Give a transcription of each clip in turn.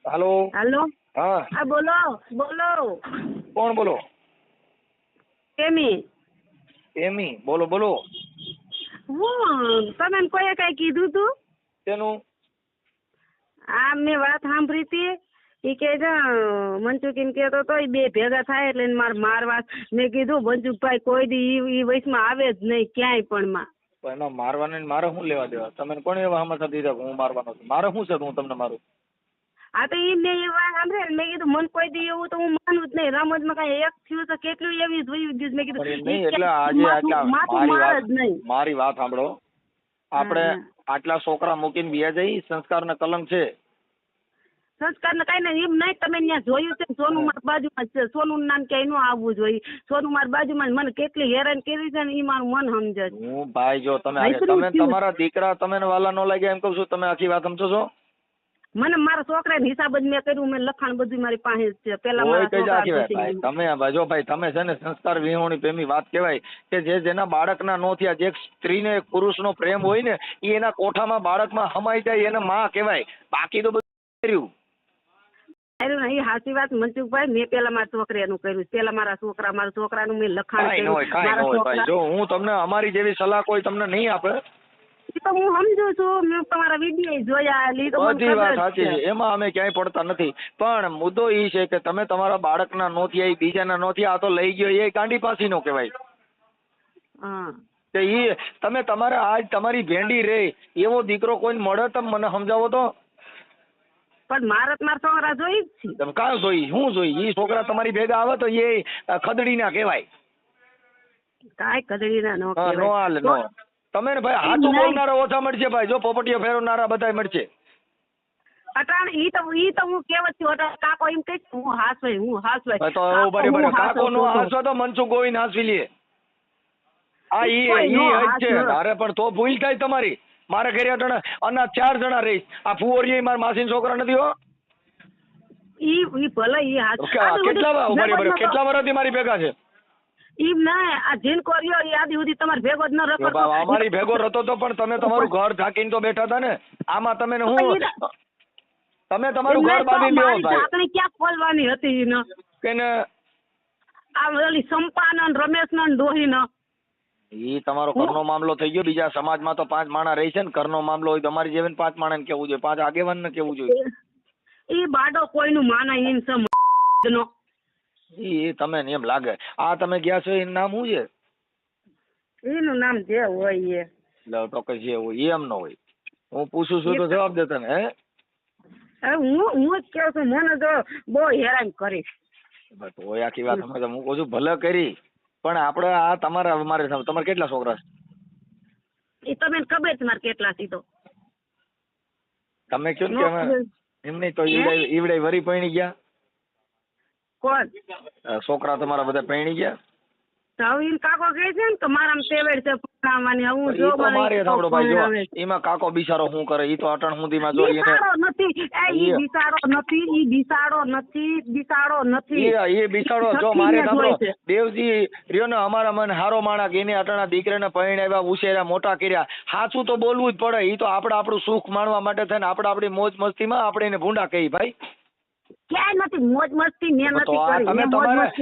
હાલો. હાલો. હા હા બોલો બોલો. કોણ બોલો? કેમી એમી બોલો બોલો. હું તમે કોઈએ કઈ કીધું તું? તેનું આ મેં વાત સાંભળી હતી. ઈ કે છે મનસુખીન કેતો તો બે ભેગા થાય એટલે એને મારવા. મેં કીધું મનસુખભાઈ કોઈ દી ઈ વયસમાં આવે જ નહીં ક્યાંય પણ માં. પણ એમાં મારવાને ને મારે શું લેવા દેવા? તમે કોણ એવા હમણાં દીધા કે હું મારવાનો છું? મારે શું છે તો હું તમને મારું? હા તો ઈ મેં એ વાત સાંભળી મેં કીધું મન કોઈ દી એવું તો હું માનું જ નહીં. રમતમાં કઈ એક થયું તો કેટલું એવી જોયું ગયું. મેં પણ એમ કીધું નહીં એટલે આજે માથું માર જ નહીં. મારી વાત સાંભળો. આપણે આટલા છોકરા મૂકીને બીયા જઈ સંસ્કાર ને કલંક છે. સંસ્કાર ને કઈ નહીં એમ નહીં. તમે ત્યાં જોયું છે સોનું માર બાજુમાં જ છે. સોનું નામ ક્યાંય ન આવવું જોઈએ. સોનું માર બાજુમાં મને કેટલી હેરાન કરી છે ને ઈ મારું મન સમજે છે. હું ભાઈ જો તમે તમારા દીકરા તમે વાલા ન લાગ્યા એમ કહું છું. તમે આખી વાત સમજો છો? મને મારા છોકરાને હિસાબ જ મેં કર્યું. મેં લખાણ બધું મારી પાસે જ છે. પેલા કોઈ મારા કઈ છોકરા જાતી ભાઈ તમે જો ભાઈ તમે છે ને સંસ્કાર વિહોણી પ્રેમી વાત કહેવાય કે જેના બાળકના નો થયા. જે સ્ત્રીને પુરુષનો પ્રેમ હોય ને એ એના કોઠામાં બાળકમાં હમાઈ જાય એને માં કહેવાય. બાકી તો બધું કર્યું એ સાચી વાત મનસુખભાઈ. મેં પેલા મારા છોકરાનું કર્યું. પેલા મારા છોકરાનું મેં લખાણ કર્યું. જો હું તમને અમારી જેવી સલાહ કોઈ તમને નહીં આપે. તો હું સમજુ છું. મેં તમારા વિડીયો જોયા. બધી વાત સાચી છે. એમાં અમે ક્યાંય પડતા નથી. પણ મુદ્દો એ છે કે તમે તમારા બાળકના નો થયા બીજાના નો થયા. આ તો લઈ ગયો એ ગાંડી પાસી નો કહેવાય. એ તમે તમારે આજ તમારી ભેંડી રે એવો દીકરો કોઈ મળે તમે મને સમજાવો તો. પણ મારા છોકરા જોઈ જ છે. તમે કાં જોઈ શું જોઈ? એ છોકરા તમારી ભેગા આવે તો એ ખદડી ના કહેવાય. કાંઈ ખદડી ના નો નો હાલ નો. તમે ને ભાઈ હાથું બોલનારા ઓછા મળશે ભાઈ. જો પોપટીઓ ફેરવનારા બધા મળશે. અટાણ ઈ તો હું કેવત છું. અટાણ કાકો એમ કહે હું હાસવાય તો બરાબર કાકો નો હાસવા તો મનસુખ ગોવિંદ હાસવી લે. આ ઈ છે. અરે પણ તો ભૂલ થાય તમારી. મારે ઘરે અટાણે અને 4 જણા રહીશ. આ ફુવરિયા મારા માસી છોકરા નથી હો. ઈ ભલે ઈ કેટલા વર્ષથી મારી ભેગા છે? ઈમ ના આ જીન કોરિયો ઈ આદી સુધી તમાર ભેગો જ ન રખડતો. અમારી ભેગો રતો તો પણ તમે તમારું ઘર ઢાંકીને તો બેઠા હતા ને. આમાં તમે ને હું તમે તમારું ઘર બાંધી લ્યો ભાઈ. આપણે ક્યાં ખોલવાની હતી ઈ ન કે ને આ ઓલી સંપાન રમેશ ન ડોહી ન ઈ તમારો ઘરનો મામલો થઈ ગયો. બીજા સમાજમાં તો 5 માણસ રહી છે ને. ઘરનો મામલો હોય તમારી જેવી 5 માણસ કેવું જોઈએ. 5 આગેવાન ને કેવું જોઈએ. ઈ બાડો કોઈનું માના ઈન સમ નો એ તમે એમ લાગે. આ તમે ગયા છો એનું નામ શું છે? એનું નામ જે હોય એ તો કે જે હોય એમ ન હોય. હું પૂછું છું તો જવાબ દેતા ને. હું જ કહું છું. મને તો બહુ હેરાન કરી. તો આખી વાત સમજ. હું કહું છું ભલે કરી પણ આપણે આ તમારે તમારે કેટલા છોકરા છે? એ તમને ખબર છે મારે કેટલા છે? તો તમે કયો ને કે એમ નહીં તો ઈવડે વરી પૈણી ગયા. કોણ છોકરા તમારા બધા પૈણી ગયા? હવે કાકો કહે છે ને તો મારામાં તેવડ છે ભણાવવાની. હું જો મારે સાંભળો ભાઈ જો એમાં કાકો બિચારો શું કરે? ઈ તો અટણ સુધીમાં જો એને નથી. ઈ બિસાડો નથી. એ બિચારો જો મારે સાંભળો દેવજી રહ્યો ને અમારા મન હારો માણસ એને અટણા દીકરાને પરણાવ્યા ઉછેર્યા મોટા કર્યા. સાચું તો બોલવું જ પડે. ઈ તો આપણે આપણું સુખ માણવા માટે થઈને આપણે આપણી મોજ મસ્તીમાં આપણે એને ભૂંડા કહી ભાઈ. ક્યાંય નથી મોજ મસ્તી મેં નથી કરી.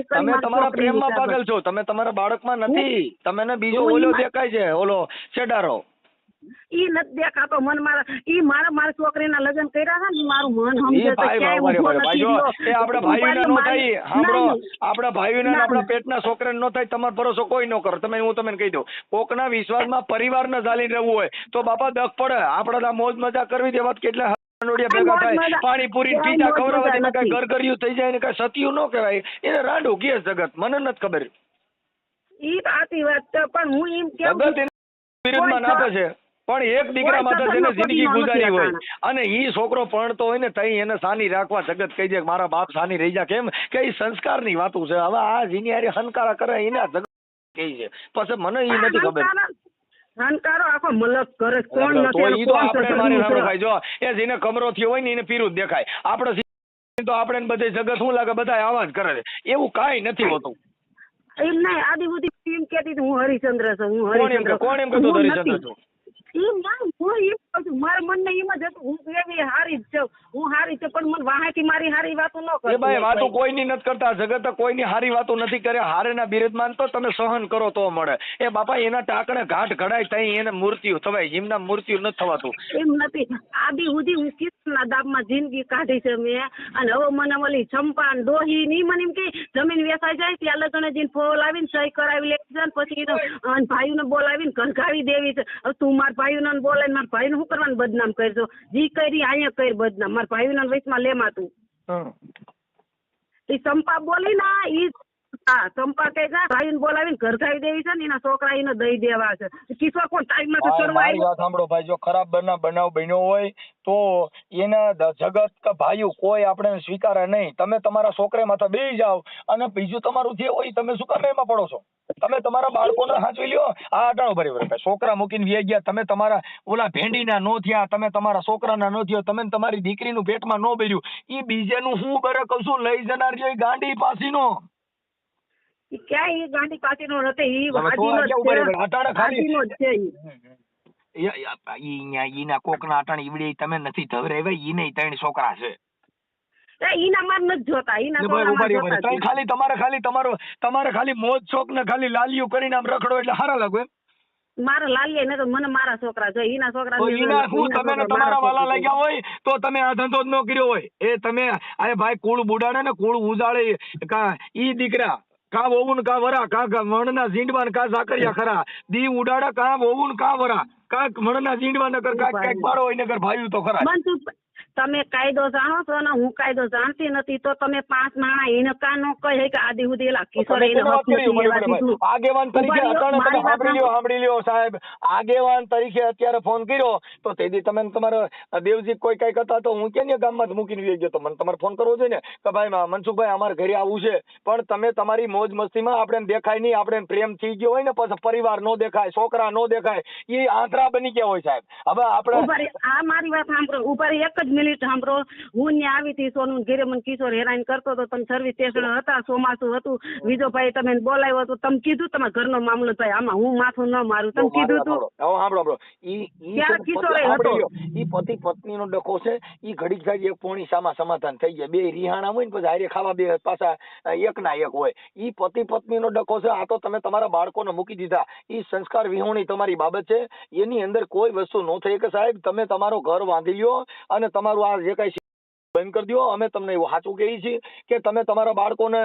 તમે તમારા પ્રેમમાં પાગલ છો. તમે તમારા બાળકમાં નથી. તમને બીજો ઓલો દેખાય છે ઓલો છેડારો. ઈ નથી દેખાતો. મન મારા છોકરીના લગ્ન કર્યા હતા ને મારું મન સમજે તો આપણા ભાઈઓને નો થાય. સાંભળો આપણા ભાઈઓને આપણા પેટના છોકરાને નો થાય. તમારો ભરોસો કોઈ ન કરો. હું તમને કહી દઉં કોકના વિશ્વાસમાં પરિવારને ચાલીને રહેવું હોય તો બાપા દખ પડે. આપણે મોજ મજા કરવી દેવા કેટલા ભેગા થાય પાણીપુરી પીઝા ખવડાવવા કઈ ગરગરિયું થઈ જાય ને કઈ સતિયું ન કહેવાય. એને રાંડું કે જગત મને નથી ખબર. ઈ સાચી વાત છે પણ હું એમ કેવું જગત એના વિરુદ્ધમાં નાપે છે. પણ એક દીકરા માટે જેને જિંદગી ગુજારી હોય અને ઈ છોકરો ભણતો હોય ને તઈ એને સાની રાખવા જગત કહી દે મારા બાપ સાની રહી જાય. કેમ કે એ સંસ્કારની વાતું છે. હવે આ જીનિયારી હનકારા કરે એને જગત કહી છે. પછી મને ઈ નથી ખબર. હનકારો આખો મલક કરે કોણ નથી. તો આપણે મારે સાંભળો ભાઈ જો એ જેને કમરો થયો હોય ને એને પીરું જ દેખાય. આપણે તો આપણે બધે જગત શું લાગે બધા આવા જ કરે છે. એવું કાંઈ નથી હોતું. એમ નહીં આદિ બુદ્ધિ એમ કહેતી હું હરિચંદ્ર છું. કોણ એમ કહેતો હરિચંદ્ર છું? ઈ ના હું ઈ કહું છું મારા મનને એમ જ હતું હું એવી હારી જ છું હું હારી છું પણ મને વાહાથી મારી હારી વાતો ન એ ભાઈ વાતો કરતી કોઈની નથી કરતા, જગત કોઈની હારી વાતો નથી કરે. હારેના બિરદમાન તો તમે સહન કરો તો મળે. એ બાપા એના ટાંકણે ઘાટ ઘડાય તઈ એને મૃત્યુ થવાય, એમના મૃત્યુ નથી થવાતું. એમ નથી આદિ સુધી હું કિસના દાબમાં જિંદગી કાઢી છે મેં અને હવે મને ઓલી ચંપા ને ડોહી ની મને એમ કે જમીન વેચાઈ જાય ત્યાં લગ્ન જઈને ફોલ આવીને સહી કરાવી લેવી છે ને પછી ભાઈઓને બોલાવીને ઘરઘાવી દેવી છે. હવે તું મારા ભાઈઓને બોલાવીને મારા ભાઈને શું કરવાનું બદનામ કરજો જી કરી અહીંયા કરી બદનામ મારા ભાઈઓને વચમાં લેમાં તું એ ચંપા બોલી ના ઈ હા ચંપા કહે છે ભાઈને બોલાવીને ઘરઘાવી દેવી છે ને એના છોકરા એને દઈ દેવા છે. કિશોર કોણ ટાઈમ માં કરવા મારી વાત સાંભળો ભાઈ, જો ખરાબ બનાવ બન્યો હોય તો એના જગત કે ભાઈઓ કોઈ આપણે સ્વીકારે નહીં. તમે તમારા છોકરે માથે બેસી જાઓ અને બીજું તમારું જે હોય તમે શું કામ એમાં પડો છો? તમે તમારા બાળકોને સાચવી લ્યો. આ અટાણો બરાબર છોકરા મૂકીને વી ગયા, તમે તમારા ઓલા ભેંડીના નો થયા, તમે તમારા છોકરાના નો થયો, તમે તમારી દીકરીનું પેટમાં નો બેર્યું, ઈ બીજેનું હું બરે કહું છું લઈ જનાર જો ગાંડી પાસીનો ક્યાં એ ગાંધી પાસેનો નથી ઈ ઈના કોકના અટાણ ઈવડે તમે નથી ધવરાવ્યા, ઈને ત્રણ છોકરા છે. ઈના માર નથી જોતા ઈના તમારે ખાલી મોજ શોખ ને ખાલી લાલિયું કરીને આમ રખડો એટલે સારા લાગો એમ. મારા લાલીએ ને તો મને મારા છોકરા જોઈએ ઈના છોકરા તમે તમારા વાલા લાગ્યા હોય તો તમે આ ધંધો જ ન કર્યો હોય. એ તમે અરે ભાઈ કુળ બુડાડે ને કુળ ઉજાડે કા ઈ દીકરા કા વહુન કા વરા કા મણના ઝીંડવાન કા ઝાકરિયા ખરા દી ઉડાડે કા વહુન કા વરા કા મણના ઝીંડવા નગર કા કાંઈક બાળો હોય નગર ભાઈ તો ખરા. તમે કાયદો જાણો છો ને હું કાયદો જાણતી નથી તો તમે 5 માણા એને કા નો કહે કે આદિ સુધી એલા કિશોર એને આગેવાન તરીકે સાંભળી લ્યો સાહેબ, આગેવાન તરીકે અત્યારે ફોન કર્યો તો તેથી તમે તમારા દેવજી કોઈ કઈ કરતા તો હું કે ગામમાં જ મૂકીને ગયો તો મને તમારે ફોન કરવો જોઈએ ને કે ભાઈ મનસુખભાઈ અમારે ઘરે આવવું છે. પણ તમે તમારી મોજ મસ્તીમાં આપણે દેખાય નહીં, આપણે પ્રેમ થઈ ગયો હોય ને પછી પરિવાર નો દેખાય, છોકરા નો દેખાય, એ આંતરા બની ગયા હોય સાહેબ. હવે આપણે આ મારી વાત સાંભળો ઉપર એક જ મિનિટ સાંભળો. હું ત્યાં આવી હતી સોનું ઘેરે મને કિશોર હેરાન કરતો હતો, તમે સર્વિસ સ્ટેશન હતા, ચોમાસું હતું, બીજો ભાઈ તમે બોલાવ્યો હતો, તમે કીધું તમારા ઘરનો મામલો ભાઈ આમાં હું માથું ન મારું, તમે કીધું હતું ઈ પતિ પત્નીનો ડખો છે. ઈ ઘડીક થાય એક પોણી સામા સમાધાન થઈ જાય, બે રિહાણા હોય ને પછી હારે ખાવા બે પાછા એક ના એક હોય. ઈ પતિ પત્નીનો ડખો છે. આ તો તમે તમારા બાળકોને મૂકી દીધા, ઈ સંસ્કાર વિહોણી તમારી બાબત છે. એની અંદર કોઈ વસ્તુ ન થઈ કે સાહેબ તમે તમારો ઘર બાંધી લ્યો અને તમારું આ જે કઈ બંધ કરી દો. અમે તમને એવું સાચું કહીએ છીએ કે તમે તમારા બાળકોને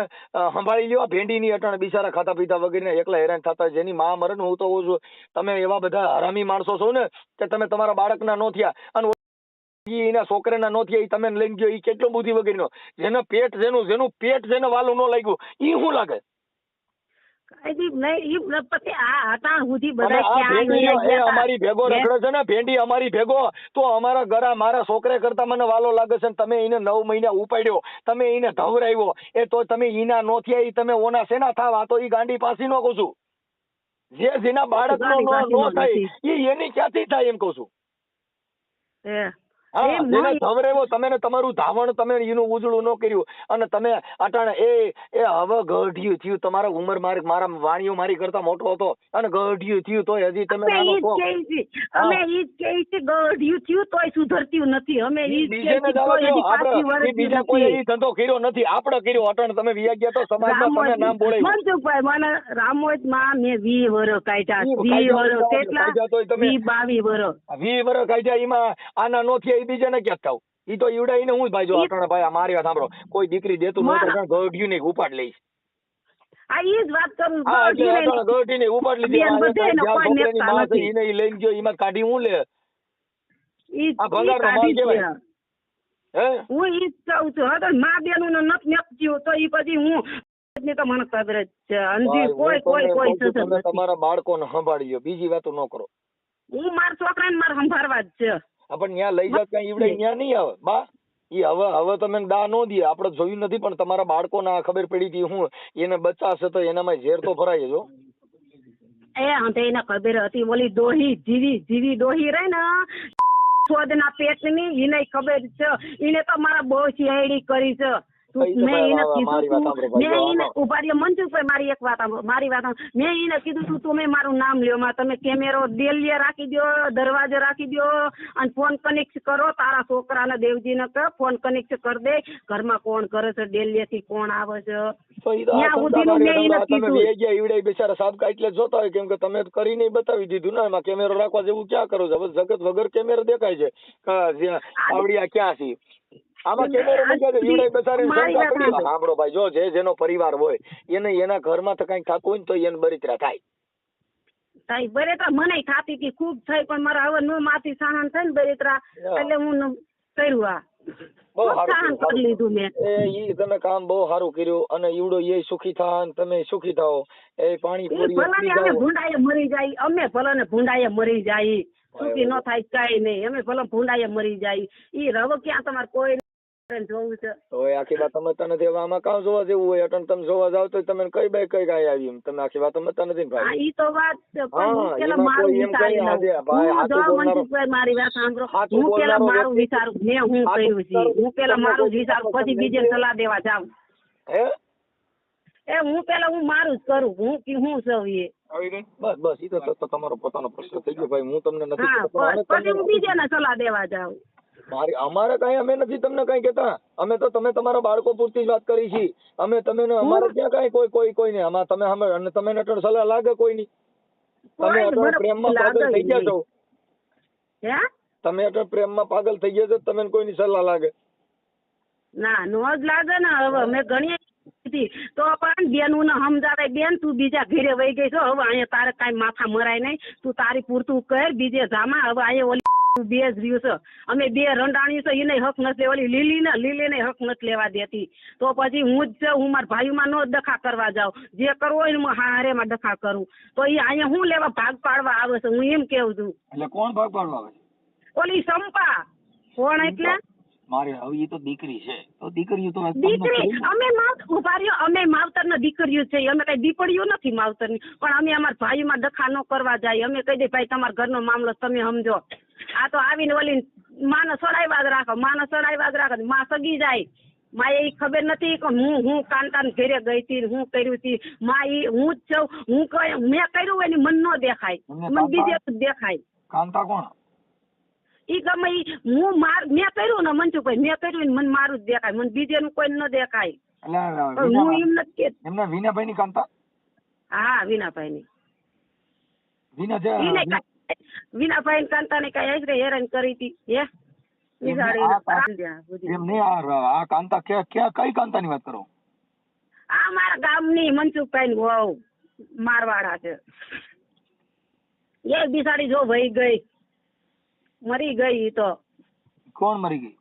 સંભાળી લ્યો. ભેંડીની અટાણે બિચારા ખાતા પીતા વગેરે એકલા હેરાન થતા, જેની માં મરે ને હું તો છું તમે એવા બધા હરામી માણસો છો ને કે તમે તમારા બાળકના નો થયા અને એના છોકરાના નો થયા, તમે લઈને ગયો, એ કેટલો બુદ્ધિ વગેરેનો જેનું પેટ જેને વાલું ન લાગ્યું એ શું લાગે? અમારી ભેગો રખડે છે ને ભેંડી અમારી ભેગો, તો અમારા ઘરા મારા છોકરા કરતા મને વાલો લાગે છે. તમે એને 9 મહિના ઉપાડ્યો, તમે એને ધવરાવ્યો, એ તો તમે ઈના નો થયા તમે ઓના સેના થાવ. આ તો ઈ ગાંડી પાસી નો કહું છું. જેના બાળક નો થાય એની ક્યાંથી થાય એમ કહું છું. ધવરેવો તમે તમારું ધાવણ તમે એનું ઉજળું ન કર્યું અને તમે અટાણે એ હવે ગઢિયું થયું. તમારા ઉંમર મારા વાણીઓ મારી કરતા મોટો હતો અને ગઢિયું થયું તોય હજી તમે સુધરતું નથી. અમે બીજા કોઈ એ ધંધો કર્યો નથી, આપણે કર્યો. અટાણે તમે વ્યા ગયા તો સમાજમાં તમે નામ બોલાવ્યું. મનસુખભાઈ મને રામોદ માં મેં 20 વર્ષ કાઢ્યા, 20 વર્ષ કેટલા 22 વર્ષ 20 વર્ષ કાઢ્યા. એમાં આના નો થયા બીજાને ક્યાં થાવ? ઈ તો ઈવડાઈને હું ભાઈ જો અટાણે ભાઈ મારી વાત સાંભળો, કોઈ દીકરી દેતું નહોતું ગઢિયું ને ઉપાડ લઈશ. આ ઈ જ વાત કરું. ગઢી ને ઉપાડ લીધી, એને લઈને ગયો, એમાં કાઢી હું લે આ ભંગાર નો માલ કેવાય. હું ઈ જ કહું છું. હવે મા બેનું ને નથી નપ્યું તો ઈ પછી હું તો મને ખબર જ છે. કોઈ તમારા બાળકોને સંભાળી બીજી વાતો ન કરો. હું મારા છોકરાને મારે સંભાળવા જ છે. પણ ત્યાં લઈ જાવ ત્યાં ઈવડે ત્યાં નહીં આવે બા. ઈ હવે તમે દા નો દે, આપણે જોયું નથી પણ તમારા બાળકોને આ ખબર પડી હતી હું એને બચાશે તો એનામાં ઝેર તો ભરાય જો. એને ખબર હતી ઓલી ડોહી જીવી ડોહી રહી ને છોદના પેટની એને ખબર છે. એને તો મારા બહુ શિયાળી કરી છે મેં એને મારી વાત સાંભળો ભાઈ, મેં જો એને આમાં- ઉભા રહ્યો મનસુખભાઈ, મારી એક વાત સાંભળો, મારી વાત સાંભળો. મેં એને કીધું તું તમે મારું નામ લ્યો માં, તમે કેમેરો દેલીએ રાખી દો, દરવાજે રાખી દો અને ફોન કનેક્ટ કરો, તારા છોકરાને દેવજીને કહો ફોન કનેક્ટ કરી દે, ઘરમાં કોણ કરે છે, દેલીએથી કોણ આવે છે. તો ઈ તો આ ત્યાં ધંધા સુધીનું મેં કાઢ્યા એને તમે કીધું. વે ગયા ઈવડે બિચારા સાબકા એટલે જ જોતા હોય, કેમ કે તમે કરી નહીં બતાવી દીધું ને, એમાં કેમેરો રાખવા જેવું ક્યાં કરો છો? હવે જગત વગર કેમેરો દેખાય છે આવડિયા ક્યાં છે? આમાં કેમેરો મૂક્યા છે ઈવડે બિચારી મારી શંકા વાત પડી. સાંભળો. સાંભળો ભાઈ, જો જેનો પરિવાર હોય એને એના ઘરમાં તો કઈક થતું હોય ને તો એને બળતરા થાય. તાઈ બરેતરા મને થાતી હતી, ખૂબ થઈ, પણ મારા હવે નો માથી સહન થાય ને બરેતરા, એટલે હું કર્યું આ બહુ ખૂબ સારું સહન કરી લીધું મેં. ઈ તમે કામ બહુ સારું કર્યું, અને ઈવડો એ સુખી થા અને તમે સુખી થાઓ. એ પાણી ઈ પૂરી ભલે ને અમે ભૂંડાએ મરી જાય, અમે ભલે ને ભૂંડાએ મરી જાય, સુખી ન થાય કઈ નહીં, અમે ભલે ભૂંડાએ મરી જાય. ઈ રવ ક્યાં તમારે કોઈ જોવું છે? હવે આખી વાત સમજતા નથી. હવે આમાં કામ જોવા જેવું હોય, અટણ તમે જોવા જાવ તો તમે કઈ બાઈ કઈ કાંઈ આવી એમ તમે આખી વાત સમજતા નથી ને હા, ભાઈ. ઈ તો વાત છે, પણ હા, હું પેલા એમાં મારું કોઈ એમ વિચારી કઈ ના દે. લઉં. ભાઈ, હું હાચું જો બોલનારો મનસુખભાઈ મારી વાત સાંભળો, હાચું હું પેલા બોલનારો મારું વ્યક્તિ- વિચારું, મેં હું હાચું કર્યું છે, બોલનારો હું પેલા વ્યક્તિ મારું તમને વિચારું, કોઈ પછી બીજે સલાહ દેવા જાઉં. હે હું પેલા હું મારું જ કરું, હું સૌ એ. બસ બસ ઈ તો તમારો પોતાનો પ્રશ્ન થઈ ગયો ભાઈ. હું તમને નથી હા, કહેતો, પણ અમે પછી હું તમને બીજાને સલાહ દેવા જાઉં. મારી અમારે કઈ અમે નથી તમને કઈ કહેતા. અમે તો તમે તમારા બાળકો પૂરતી જ વાત કરી છે. અમે તમે ને અમારે ક્યાં કઈ કોઈ ને આમાં તમે અને તમે અટણ સલાહ લાગે કોઈ ની? તમે કોઈ અટણ બરોબર પ્રેમમાં પાગલ લાગે થઈ ગયા નહીં. છો. હે? તમે અટણ પ્રેમમાં પાગલ થઈ ગયા છો, તમને કોઈની સલાહ લાગે? ના, નો જ લાગે ને. હવે મેં ઘણી કીધી તો પણ બેનું ને સમજાવે, બેન તું બીજા ઘરે વહી ગઈ છો, હવે અહીંયા તારે કાંઈ માથા મરાય નહીં, તું તારી પૂરતું કર, બીજે જામાં. હવે અહીંયા ઓલી બે જ રહ્યું છે, અમે બે રંડાણી છે, એને હક નથી, ઓલી લીલીને હક નથી લેવા દેતી. તો પછી હું જ છે, હું મારા ભાઈમાં નો ડખા કરવા જાઉં, જે કરવો હોય ને હું હારેમાં ડખા કરું. તો એ અહીંયા હું લેવા ભાગ પાડવા આવે છે, હું એમ કેવું છું. એટલે કોણ ભાગ પાડવા આવે? ઓલી સંપા કોણ એટલે મારે હવે ઈ તો દીકરી છે, તો દીકરીઓ તો દીકરી અમે ઉભા રહ્યો, અમે માવતર ના દીકરીઓ છે, અમે કઈ દીપડીઓ નથી માવતર ની, પણ અમે અમારા ભાઈમાં ડખા ન કરવા જાય. અમે કહી દે ભાઈ તમારા ઘરનો મામલો તમે સમજો. આ તો આવીને ઓલી માને સડાવ્યા જ રાખો, માં સગી જાય. માં એ ખબર નથી કે હું કાંતાને ઘરે ગઈ હતી, હું કર્યું હતી. માં ઈ હું જ છું, મેં કર્યું હોય ને મન ન દેખાય, મને બીજે દેખાય. કાંતા કોણ? ઈ ગમે ઈ મેં કર્યું ને મનસુખભાઈ, મેં કર્યું ને મને મારું જ દેખાય, મને બીજેનું કોઈ ન દેખાય. પણ હું એમ નથી કે એમના વિનાભાઈ ની કાંતા? હા, વિનાભાઈ ની વિના વિનાભાઈ ને કાંતા ને કઈ હેરાન કરી હતી. હે એમને આ કાંતા કઈ કાંતા ની વાત કરો? આ મારા ગામની મનસુખભાઈ ની વહુ મારવાડા છે. એ બિસાડી જો વહી ગઈ, મરી ગઈ. ઈ તો કોણ મરી ગઈ?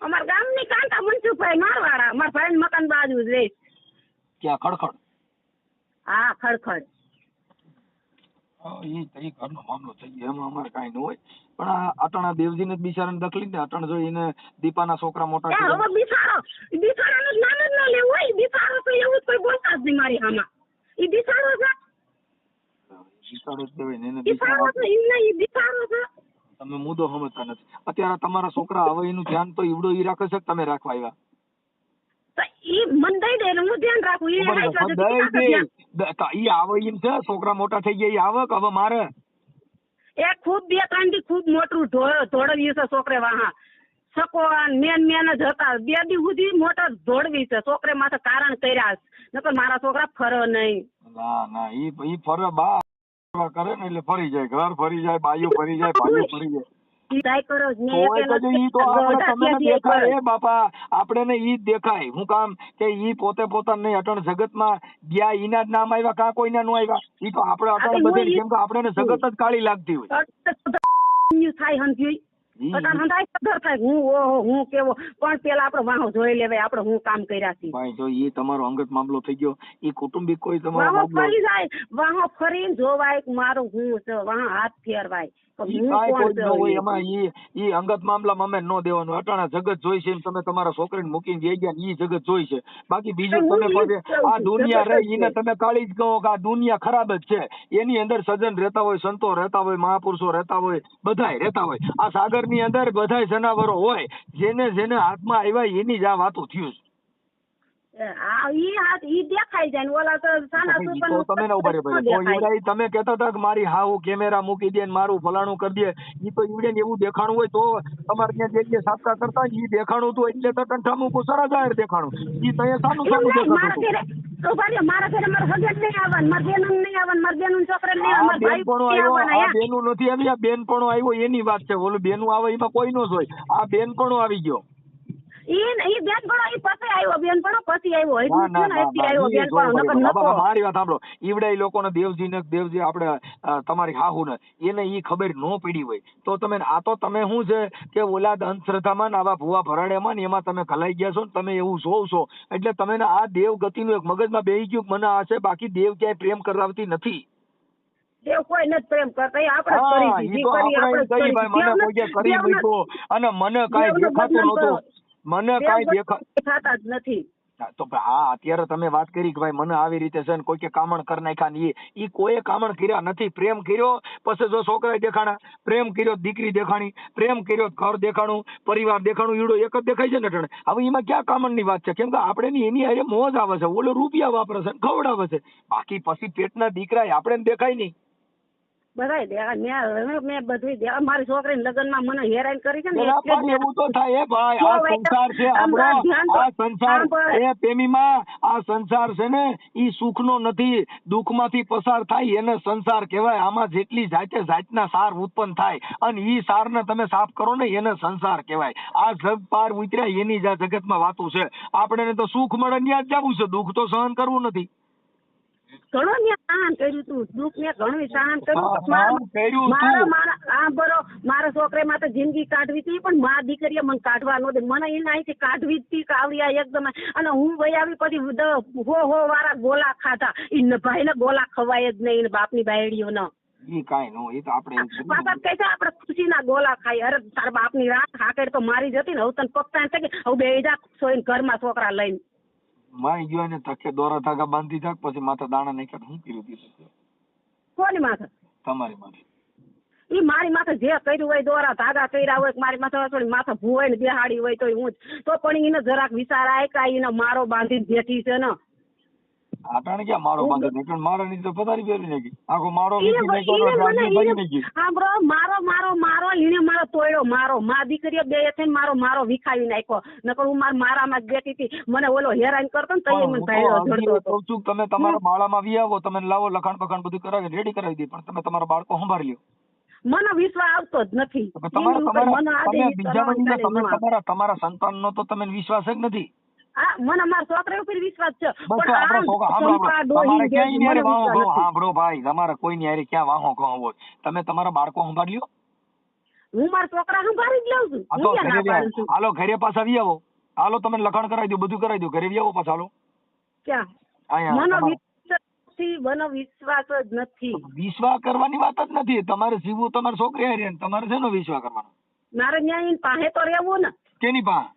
અમારા ગામની કાંતા મનસુખભાઈ મારવાડા, મારા ભાઈ મકાન બાજુ જ રહે. ક્યાં? ખડખડ? હા, ખડખડ. એ ઘરનો મામલો થઈ ગયો, એમાં અમારે કઈ ન હોય. પણ આ અટાણા દેવજીને બિચારાને દખલી ને અટાણ જો એને દીપાના છોકરા મોટા કર્યા. હવે બિચારાનું નામ જ ન લેવું હોય. બિચારો તો એવું જ કોઈ બોલતા જ નહીં મારી આમાં. ઈ બિચારો છે, બિચારો જ કહેવાય ને એને. બિચારો છે, એમને ઈ બિચારો છે. તમે મુદ્દો સમજતા નથી. અત્યારે તમારા છોકરા હવે એનું ધ્યાન તો ઈવડો ઈ રાખે છે કે તમે રાખવા આવ્યા? તો ઈ મન દઈ દે ને હું ધ્યાન રાખું. ઈ હાઈ બાજુ ઈ આવે એમ છે? છોકરા મોટા થઈ ગયા ઈ આવે કે હવે મારે? એ ખૂબ બે ત્રણ દી ખૂબ મોટું ધોળવ્યું છે છોકરે વાહા. સકોન મેન જ હતા. 2 દી સુધી મોટર ધોળવી છે છોકરે માથે કારણ કર્યા. નકર મારા છોકરા ફરો નહીં. ના ઈ ફરે બા કરે ને એટલે ફરી જાય, ઘર ફરી જાય, બાઈઓ ફરી જાય, ભાઈઓ ફરી જાય. આપડે ને ઈ દેખાય. હું કામ કે ઈ પોતે પોતાને નહીં અટણ જગત માં ગયા ઈના જ નામ આવ્યા, કા કોઈના નો આવ્યા. ઈ તો આપડે અટણ બધે કેમ કે આપડે જગત જ કાળી લાગતી હોય. થાય સમજ્યું હું કેવો પણ પેલા આપડે વાહો જોઈ લેવાય, આપડે હું કામ કર્યા છીએ. ભાઈ જો ઈ તમારો અંગત મામલો થઈ ગયો, ઈ કુટુંબિક કોઈ તમારો વાહો ફરી જાય, વાહો ફરીને જોવાય મારું હું છે, વાહો હાથ ફેરવાય. ઈ અંગત મામલામાં અમે નો દેવાનું. અટાણા જગત જોઈ છે એમ તમે તમારા છોકરીને મૂકીને જઈ ગયા, ઈ જગત જોઈ છે. બાકી બીજું તમે આ દુનિયા રહી એને તમે કાળી જ કહો કે આ દુનિયા ખરાબ જ છે. એની અંદર સજ્જન રહેતા હોય, સંતો રહેતા હોય, મહાપુરુષો રહેતા હોય, બધાય રહેતા હોય. આ સાગર ની અંદર બધાય જનાવરો હોય. જેને હાથમાં આવ્યા એની જ આ વાતો થયું છે. ઈ દેખાઈ જાય ને ઓલા તો સાના તો સુપરનું તમે ન ઉભા રહ્યો ભાઈ. તો દેખાય. ઈવડે તમે કહેતા હતા કે મારી હાહુ કેમેરા મૂકી દે ને મારું ફલાણું કરી દે, ઈ તો ઈવડે ને એવું દેખાણું હોય તો તમારે ત્યાં જે સાપકા કરતા ઈ દેખાણું હતું એટલે તો કંઠામું કોસરા જાહેર દેખાણું. ઈ તો એ સાનું સાનું એમ નહીં, દેખાતું મારા હતું. ઘરે ઉભા રહ્યો, મારા ઘરે મારા હગે જ નહીં આવવાનું, મારા બેનું નહીં આવવાનું, મારા બેનું છોકરા નહીં આ આવવાનું, મારા બેનપણો ભાઈ આવ્યો, આવવાના આ યા. બેનું નથી આવી, આ બેનપણો આવ્યો એની વાત છે. ઓલું બેનું આવે એમાં કોઈ નો જ હોય. આ બેનપણો આવી ગયો. ઈ બેનપણો ઈ પછી આવ્યો, બેનપણો પછી આવ્યો, ના એટલું ના જ ના થયું ને, ના, એટલી આવ્યો ઈ બેનપણો, નકર બાબા, નતો. મારી વાત સાંભળો. ઈવડે ઈ લોકોને દેવજી આપણે તમારી હાહુ ને એને ઈ ખબર ન પડી હોય તો તમે આ તો તમે શું છે કે ઓલા અંધશ્રદ્ધામાં ને આવા ભૂવા ભરાડેમાં ને એમાં તમે ખલાઈ ગયા છો ને તમે એવું જોવ છો એટલે તમે આ દેવ ગતિનું એક મગજમાં બેહી ગયું કે મને આ છે. બાકી દેવ ક્યાંય પ્રેમ કરાવતી નથી. દેવ કોઈ નથી પ્રેમ કરતા, એ આપણે જ હા, કરી ઈ દીધી, તો કરી આપણે આપણે જ કહી કરી ભાઈ, મને દીધી. કોઈ કરી મૂક્યો અને મને કાંઈ દેવનું દેખાતું બદનામ નહોતું. મને કાંઈ થતા જ નથી. તો આ અત્યારે તમે વાત કરી કે ભાઈ મને આવી રીતે છે ને કોઈ કે કામણ કરી નાખ્યા ને ઈ કોઈ કામણ કર્યા નથી. પ્રેમ કર્યો પછી જો છોકરા દેખાણા, પ્રેમ કર્યો દીકરી દેખાણી, પ્રેમ કર્યો ઘર દેખાણું, પરિવાર દેખાણું, ઈડો એક જ દેખાય છે ને અટાણે. હવે એમાં ક્યાં કામણ ની વાત છે? કેમ કે આપણે એની હારે મોજ આવે છે, ઓલો રૂપિયા વાપરે છે, ખવડાવે છે. બાકી પછી પેટના દીકરા આપણે દેખાય નહીં. બધાય દેવા મેં બધું દેવા, મારી છોકરીને લગ્નમાં મને હેરાન કરી છે ને એના એટલે પર એવું તો થાય ભાઈ. આ સંસાર છે આપણો, આ સંસાર એ પ્રેમીમાં આ સંસાર છે ને ઈ સુખનો નથી, દુઃખમાંથી પસાર થાય એને સંસાર કહેવાય. આમાં જેટલી જાતે જાતના સાર ઉત્પન્ન થાય અને ઈ સારને તમે સાફ કરો ને એને સંસાર કહેવાય. આ જગ પાર ઉતર્યા એની જ આ જગતમાં વાતું છે. આપણે તો સુખ મળે ત્યાં જ જવું છે, દુઃખ તો સહન કરવું નથી. ઘણું મેં સહન કર્યું તું, દુઃખ મેં ઘણું સહન કર્યું. મારા છોકરામાં તો જિંદગી કાઢવી હતી પણ મા દીકરીએ મને કાઢવા ન દે. મને એને અહીંથી કાઢવી જ હતી કાવ્યા એકદમ. અને હું વહી આવી પછી હો વાળા ગોલા ખાધા. એ ભાઈ ને ગોલા ખવાય જ નહીં, બાપની બાયડીઓ ન. ઈ કાઈ નો, ઈ તો આપણે બાપા કહે છે આપણે ખુશીના ગોલા ખાઈ. અરે તારા બાપની રાત હાકડ તો મારી જતી ને, હવે તને પપ્પા કે હવે બે જા સોઈને ઘરમાં છોકરા લઈને મારી ગયો ને તકે દોરા ધાગા બાંધી થાક પછી માથા દાણા નાખ્યા. હું કર્યું દીધું કોની માથે? તમારી માથે. ઈ મારી માથે જે કર્યું હોય, દોરા ધાગા કર્યા હોય, મારી માથે થોડી માથે ભૂવાય ને બેહાડી હોય તો હું તો પણ એને જરાક વિચાર આવે કે એને મારો બાંધીને બેઠી છે ને. આટાણે ક્યાં મારો બાંધે એટલે મારા ની તો પથારી ફેરવી નાખી. આખો મારો સાંભળો, મારો એને મારો તોડ્યો, મારો મા દીકરીએ બે થઈને મારો વિખાવી નાખ્યો. નકર હું મારામાં જ બેઠી હતી. મને ઓલો હેરાન કરતો ને તો મને ભાઈ કહું છું તમે તમારા બાળામાં વી આવો, તમે લાવો લખાણ બખાણ બધું કરાવી રેડી કરાવી દે, પણ તમે તમારા બાળકો સંભાળી લ્યો. મને વિશ્વાસ આવતો જ નથી. તમારા સંતાન નો તો તમે વિશ્વાસ જ નથી. હા, મને મારા છોકરા ઉપર વિશ્વાસ છે. સાંભળો ભાઈ, તમારે કોઈની હારે ક્યાં વાહો કહો હોય, તમે તમારા બાળકો સંભાળી લ્યો. હું મારા છોકરા સંભાળી જ લઉં છું. હાલો ઘરે પાછા આવી આવો. હાલો તમે લખાણ કરાવી દો, બધું કરાવી દો, ઘરે આવી આવો પાછા. હાલો ક્યાં મને વિશ્વાસ જ નથી. વિશ્વાસ કરવાની વાત જ નથી. તમારે જીવવું તમારી છોકરી હારે, તમારે શેનો વિશ્વાસ કરવાનો? મારે ત્યાં એની પાસે તો રહેવું ને. કેની પાસે?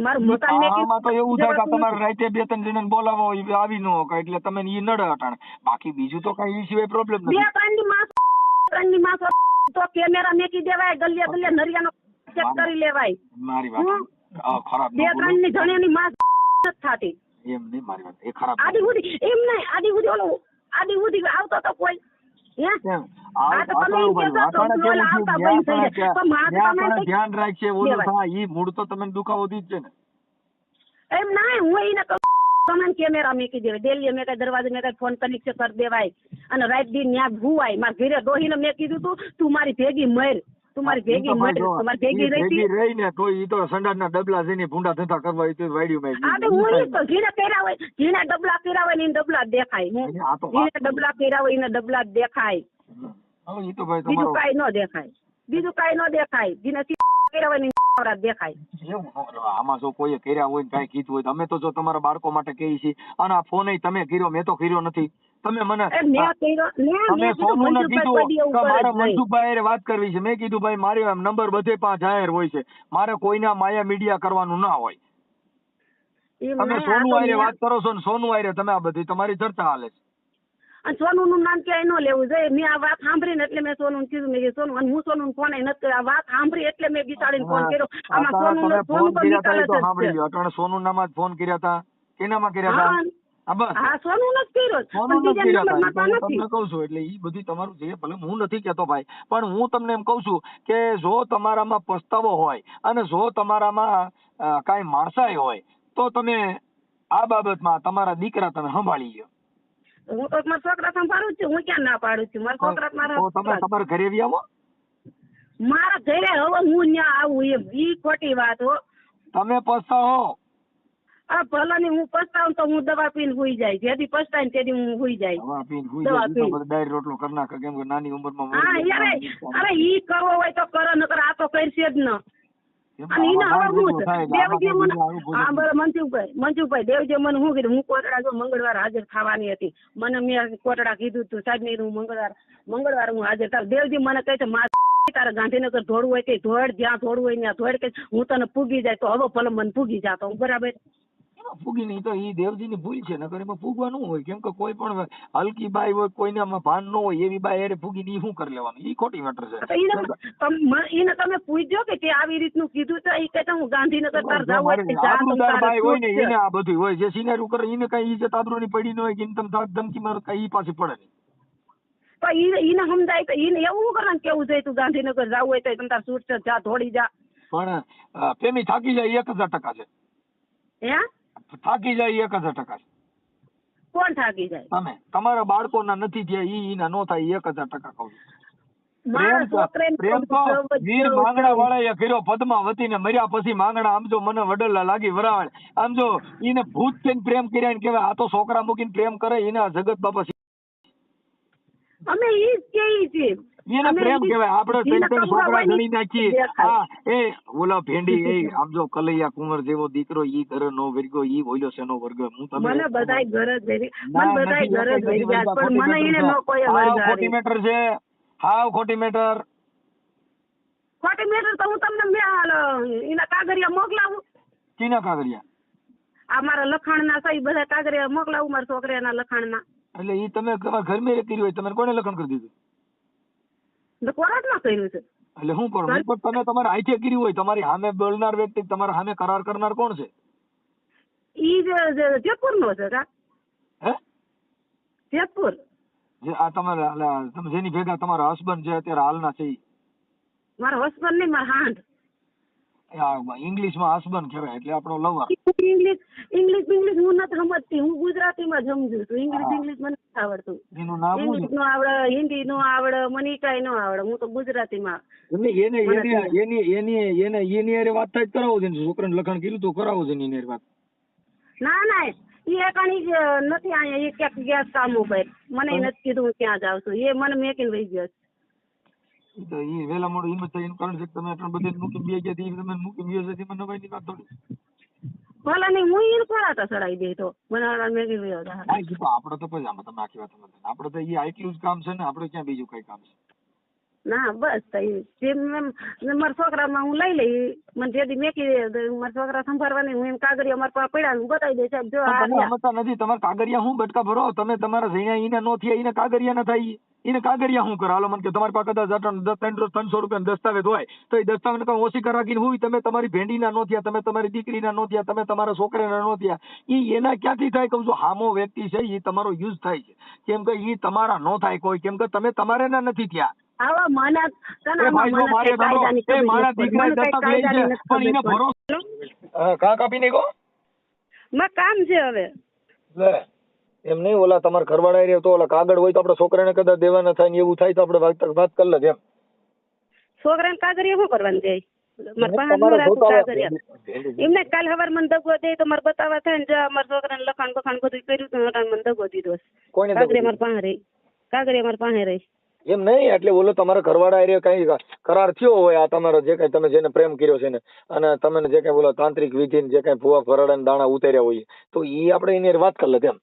મારું મકાન તો એવું થાય કે તમારે રાતે 2-3 જણાને બોલાવો આવી ન હોય એટલે તમે ઈ નડે અટાણે. બાકી બીજું તો કઈ ઈ સિવાય પ્રોબ્લેમ નથી. 2-3 ની માસ તો કેમેરા મેકી દેવાય, ગલિયા નરિયાનો ચેક કરી લેવાય. મારી વાત ખરાબ. 2-3 ની જણિયાની માસ થતી એમ નહીં, મારી વાત એ ખરાબ. આદી ઉડી એમ નહીં, આદી ઉડી આવતો તો કોઈ ધ્યાન રાખશે ઓલું થાય ઈ મૂળ તો તમે દુખાવો દી જ છે ને. એમ ના, હું એને કહું કેમેરા મેકી દેવાય, ડેલી મેં કઈ દરવાજે મેં કઈ ફોન કનેક્શન કરી દેવાય અને રાત દી ત્યાં ભૂવાય. મારા ઘરે ડોહીને મેં કીધું તું મારી ભેગી મર, તું મારી ભેગી મર, તમારી ભેગી રહી ને તો ઈ તો સંડાસના ડબલા જઈને ભૂંડા થતા કરવા ઈ તો વાડ્યું મેં. હા તો હું ઈ તો ઘીના કર્યા હોય, ઘીના ડબલા કર્યા હોય ને એને ડબલા દેખાય. ઘીના ડબલા કર્યા હોય એને ડબલા દેખાય. બીજું કાઈ ન દેખાય. ઘીના કર્યા હોય ને દેખાય. આમાં જો કોઈ કર્યા હોય ને કઈ કીધું હોય, અમે તો જો તમારા બાળકો માટે કહી છીએ. અને આ ફોન તમે કર્યો, મેં તો કર્યો નથી. તમે મને સોનું ને કીધું મારા મનસુખભાઈ વાત કરવી છે. મેં કીધું ભાઈ મારે નંબર બધે પાંચ જાહેર હોય છે, મારે કોઈના માયા મીડિયા કરવાનું ના હોય. તમે સોનું આરે વાત કરો છો ને સોનું આરે તમે આ બધી તમારી ચર્ચા હાલે છે. અને સોનુનું નામ ક્યાંય ન લેવું જોઈએ. મેં આ વાત સાંભળીને એટલે મેં સોનુને કીધું, મેં કીધું સોનુ, અને હું સોનુને ફોન નથી કર્યો, આ વાત સાંભળી એટલે મેં બિચારીને ફોન કર્યો. આમાં સોનુ તમે સોનુ ફોન તો કર્યા હતા નિકાલ એ તો જ સાંભળી છે. લ્યો. અટાણે સોનું નામાં જ ફોન કર્યા હતા, કેનામાં કર્યા હતા? હા હા બસ હા સોનુ નથી કર્યો, સોનું પણ નથી બીજા કર્યા હતા. નંબર મારતા એ તો હું નથી. તમને કહું છું એટલે એ બધું તમારું જે ભલે હું નથી કહેતો ભાઈ, પણ હું તમને એમ કહું છું કે જો તમારામાં પસ્તાવો હોય અને જો તમારામાં કાંઈ માણસાઈ હોય તો તમે આ બાબતમાં તમારા દીકરા તમે સંભાળી લ્યો. હું તો મારા છોકરા સંભાળું જ છું, હું ક્યાં ના પાડું છું. મારા છોકરા તો તમે મારા તમારા ઘરે આવી આવો. મારા ઘરે હવે હું ત્યાં આવું એમ ઈ ખોટી વાત હો. તમે પસ્તાવો આ ભલાની હું પસ્તાવું તો હું દવા પીને હુઈ જાય, જેથી પસ્તાય ને તેથી હું હુઈ જાય. હવા પીને હુઈ દવા જાય. ઈ તો પીને. બધો ડાયર રોટલો કરી નાખે, કેમ કે નાની ઉંમરમાં હા યાર, અરે ઈ કરવો હોય તો કરો, નકર આ તો કરશે જ ન. એમ અને એને આમાં હવે ડાયર હું રોટલો થાય છે એટલે આમાં દેવજી કઈ મને બીજું આવું હા બધું બરાબર મનસુખભાઈ દેવજી મને શું કીધું, હું કોટડા જો મંગળવાર હાજર થવાની હતી, મને મેં કોટડા કીધું તું સાહેબ ને હું મંગળવાર હું હાજર થાવ. દેવજી મને કહે છે તારે ગાંધીનગર દોડવું હોય કે દોડ, જ્યાં દોડવું હોય ત્યાં દોડ, કે હું તને પૂગી જાય તો હવે ભલે મને પૂગી જાતો બરાબર. એમાં ફૂગી નહીં તો ઈ દેવજીની ભૂલ છે, નકર એમાં ફૂગવાનું હોય. કેમ કે કોઈ પણ હલકી બાઈ હોય, કોઈનામાં ભાન ન હોય, એવી બાઈ હારે ફૂગીને ઈ શું કરી લેવાનું? ઈ ખોટી મેટર છે. તો એને તમે પૂછજો કે તે આવી રીતનું કીધું છે, ઈ કહેતા હું ગાંધીનગર તાર જાવ હોય તો જા, તમ આબરૂદાર તારે બાઈ હોય ને છૂટ છે. એને આ બધું હોય. જે સિનેરું કરે એને કઈ ઇજ્જત આબરૂની પડી ન હોય કે એને તમે ધમકી મારો કઈ ઈ પાછી પડે નહીં. તો ઈને સમજાય તો ઈને એવું શું કરવાનું કેવું જોઈએ તું ગાંધીનગર જાવ હોય તો તમ તાર છૂટ છે, જા દોડી જા. પણ પ્રેમી થાકી જાય 1000% છે. હે થાકી જાય 1000% છે. કોણ થાકી જાય? તમે તમારા બાળકોના નથી થયા ઈ ઈના નો થાય 1000% કહું છું. મારા છોકરાને પ્રેમ તો વીર માંગણા વાળાએ કર્યો પદ્માવતી ને, મર્યા પછી માંગણા આમ જો મને વડલા લાગી વરાળ. આમ જો ઈને ભૂત થઈને પ્રેમ કર્યા ને કહેવાય આ તો છોકરા મૂકીને પ્રેમ કરે એને આ જગત બાપા અમે ઈ જ કહીએ છીએ. એને પ્રેમ કહેવાય. આપણે ત્રણ છોકરા ગણી નાખીએ. હા એ ઓલા ભેંડી એ આમ જો કલૈયા કુંવર જેવો દીકરો ઈ ઘર નો વર્ગો ઈ બોલ્યો શેનો વર્ગ. હું તમે મને બધાય ગરજ વેરી, મને બધાય ગરજ વેરી જાય, પણ મને એને નો કોઈ વર્ગ ખોટી મેટર છે. હાવ ખોટી મેટર. ખોટી મેટર તો હું તમને એના કાગળિયા મોકલાવું. કીના કાગળિયા? આ મારા લખાણના છે, ઈ બધા કાગળિયા મોકલાવું મારા છોકરાના લખાણના. એટલે ઈ તમે તમારા ઘર મેં કર્યું હોય, તમે કોને લખણ કરી દીધું? તો કોર્ટમાં કર્યું છે. એટલે શું કરો? પણ તમે તમારા હાથે કર્યું હોય, તમારી સામે બોલનાર વ્યક્તિ, તમારા સામે કરાર કરનાર કોણ છે? ઈ જેતપુરનો છે કા? હે જેતપુર. જે આ તમે જેની ભેગા તમારા હસબન્ડ જે અત્યારે હાલના છે ઈ? મારા હસબન્ડ નહીં, મારા હાંડ. ઇંગ્લિશમાં હસબન્ડ કહેવાય એટલે આપણો લવર. ઇંગ્લિશ હું નથી સમજતી, હું ગુજરાતીમાં સમજુ છું. ઇંગ્લિશ મને નથી આવડતું. એનું નામ શું ઇંગ્લિશ છે? નો આવડે, હિન્દી નો આવડે, મને કાંઈ ન આવડે. હું તો ગુજરાતીમાં. એની હારે વાત થાય કરાવો છે ને. છોકરાને લખાણ કર્યું તો કરાવો છે ને એની હારે વાત. ના એ એકાણી જ નથી અહીંયા, એ ક્યાંક ગયા કામ ઉપર. મને નથી કીધું હું ક્યાં જાઉં છું. એ મને મેકીને વહી ગયો. ઈ તો ઈ વેલા મોડું હિંમત થાય એનું કારણ છે કે તમે આટલા બધે મૂકીને બે ગયા ઈ તમે મૂકીને ગયો છે એમાં નવાઈની વાત થોડી. ભલા નહીં, હું એને ખોળાતા ચડાવી દે તો મને મેકી ગયો. હા ઈ તો આપણે તો પછી આમાં તમે આખી વાત સમજો. આપણે તો ઈ આટલું જ કામ છે ને, આપણે ક્યાં બીજું કઈ કામ છે? ના બસ મારા છોકરામાં હું લઈ લઈ, મને જેથી મેકી મારા છોકરા સંભાળવાની, હું એમ કાગળિયા મારા પાસે પડ્યા હું બતાવી દે સાહેબ જો આ તમે સમજતા નથી. તમારે કાગળિયા હું બટકા ભરો, તમે તમારા જઈને ઈને નો થયા એને કાગળિયા ના થાય. એને કાગળિયા હું કરો? હાલો મને કે તમારી પાસે કદાચ 300 રૂપિયા દસ્તાવેજ હોય તો એ દસ્તાવેજ કઈ ઓછી રાખીને હું તમે તમારી ભેંડીના નો થયા, તમે તમારી દીકરીના નો થયા, તમે તમારા છોકરાના નો થયા. ઈ એના ક્યાંથી થાય? કહું છું હામો વ્યક્તિ છે એ તમારો યુઝ થાય છે. કેમ કે ઈ તમારા નો થાય કોઈ, કેમ કે તમે તમારેના નથી થયા. આવા મને મારા દીકરા દત્તક લે છે પણ એને ભરોસો કા કાપી નાખો કામ છે હવે. એમ નહીં, ઓલા તમારા ઘરવાળા રહ્યો તો ઓલા કાગળ હોય તો આપણે છોકરાને કદાચ દેવાના થાય ને એવું થાય તો આપણે વાત કરી લે. એમ છોકરાને કાગળિયા શું કરવાનું જાય? મારા પાસે એમને કાલ સવાર મને દગો દે તો મારે બતાવવા થાય ને, મારા છોકરાને લખાણ બખાણ બધું કર્યું હતું મને દગો દીધો. કાગળિયા મારા પાસે રહી. એમ નહીં, એટલે ઓલો તમારા ઘરવાળા એરિયા કઈ કરાર થયો હોય આ તમારો જે કઈ તમે જેને પ્રેમ કર્યો છે ને, અને તમે જે કઈ બોલો તાંત્રિક વિધિ જે કઈ ભૂવા ફરાડા દાણા ઉતાર્યા હોય તો ઈ આપણે એની વાત કરી લે. એમ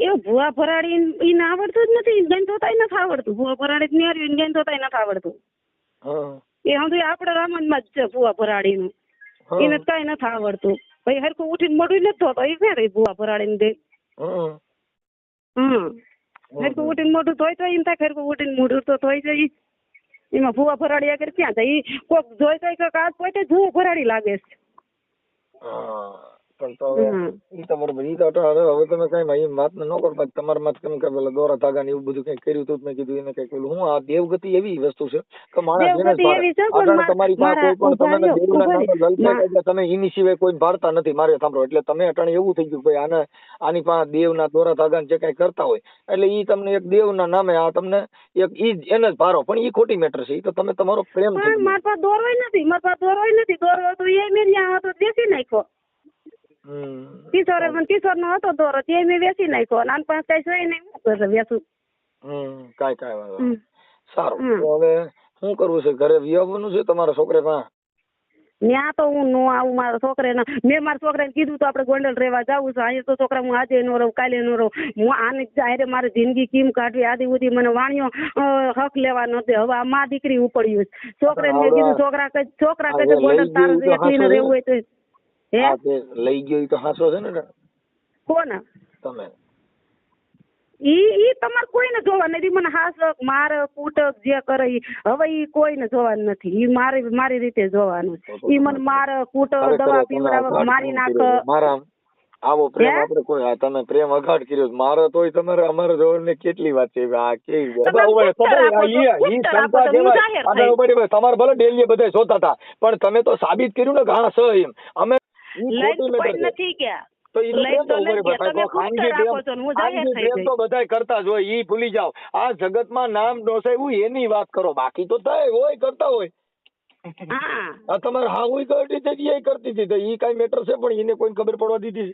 એ ભૂવા ફરાડી એને આવડતું જ નથી, ગણ થતા નથી આવડતું. ભૂવા ફરાડી જ નહીં ગણ થતા નથી આવડતું. એ હજુ આપડે રામનમાં જ છે ભૂવા ફરાડી નું, એને કઈ નથી આવડતું. ભાઈ હરખું ઉઠીને મોડું નથી થતો, એ ક્યાં રહી ભૂવા ફરાડી ને દે. ખરકું ઉઠીને મોઢું ધોઈ તો એમ થાય ખરકું ઉઠીને મોઢું તો ધોઈ જાય એમાં ભૂવા ભરાડી આગળ ક્યાં થાય ઈ કોક જોઈ તો કાચ પોતે ભૂવો ભરાડી લાગે છે. હા પણ તો ઈ તો બરોબર. ઈ તો હવે તમે કઈ વાત ન કરો પણ તમારા માં કેમ કે પેલા દોરા ધાગા ને એવું બધું કઈ કર્યું હતું મેં કીધું એને કઈ પેલું હું આ દેવગતિ એવી વસ્તુ છે કે માણસ જેને દેવગતિ એવી છે પણ તમારી પાસે કોઈ પણ તમે દેવના નામે લલચાય એટલે તમે એની સિવાય કોઈ ભારતા નથી મારે સાંભળો એટલે તમે અટાણે એવું થઈ ગયું ભાઈ આની પાસે દેવના દોરા ધાગા જે કઈ કરતા હોય એટલે ઈ તમને એક દેવના નામે આ તમને એક ઈ એને જ ભારો પણ ઈ ખોટી મેટર છે. ઈ તો તમે તમારો પ્રેમ છે. પણ મારા પાસે દોરોય નથી, મારા પાસે દોરોય નથી. દોરો હતો એ મેં ત્યાં હતો વેચી નાખ્યો. કિશોર નો હતો દોરો તે મેં વેચી નાખ્યો. નાન પાસે કઈ છે નહીં, હું કરે વેચું. કાંઈ વાંધો સારું. તો હવે શું કરવું છે? ઘરે વિયાવવાનું છે તમારા છોકરે પાસે? ત્યાં તો હું નો આવું મારા છોકરા મેં મારા છોકરાને કીધું તો આપણે ગોંડલ રહેવા જવું છે. અહીંયા તો છોકરા હું આજે નો રહું, કાલે નો રહું. હું આને જાહેર મારી જિંદગી કેમ કાઢવી આદિ ઉદી મને વાણિયો હક લેવા નથી. હવે આ માં દીકરી ઉપડ્યું છે. છોકરાને મેં કીધું છોકરા કહે ગોંડલ તારે એકલીને રહેવું હોય તો લઈ ગયો તો હાસો છે ને? કોણ તમે? ઈ તમારે કોઈને જોવા નથી. મને હાસક મારે કૂટક જે કરે હવે ઈ કોઈને જોવાનું નથી. ઈ મારી રીતે જોવાનું છે. ઈ મને મારે કૂટક દવા પીવડાવે મારી નાખ. મારા આવો પ્રેમ આપણે કોઈ તમે પ્રેમ અગાઢ કર્યો મારો તોય તમારે અમારે જોડને કેટલી વાત છે. આ કેવી તમારે ભલે ડેલી બધા જોતા હતા પણ તમે તો સાબિત કર્યું ને ઘણા સ એમ અમે નથી ગયા તો બધા કરતા જ હોય. ઈ ભૂલી જાવ. આ જગતમાં નામ નોસાયું એની વાત કરો. બાકી તો થાય હોય કરતા હોય. આ તમારે હા હું કરતી હતી એ કરતી હતી ઈ કઈ મેટર છે પણ એને કોઈ ખબર પડવા દીધી?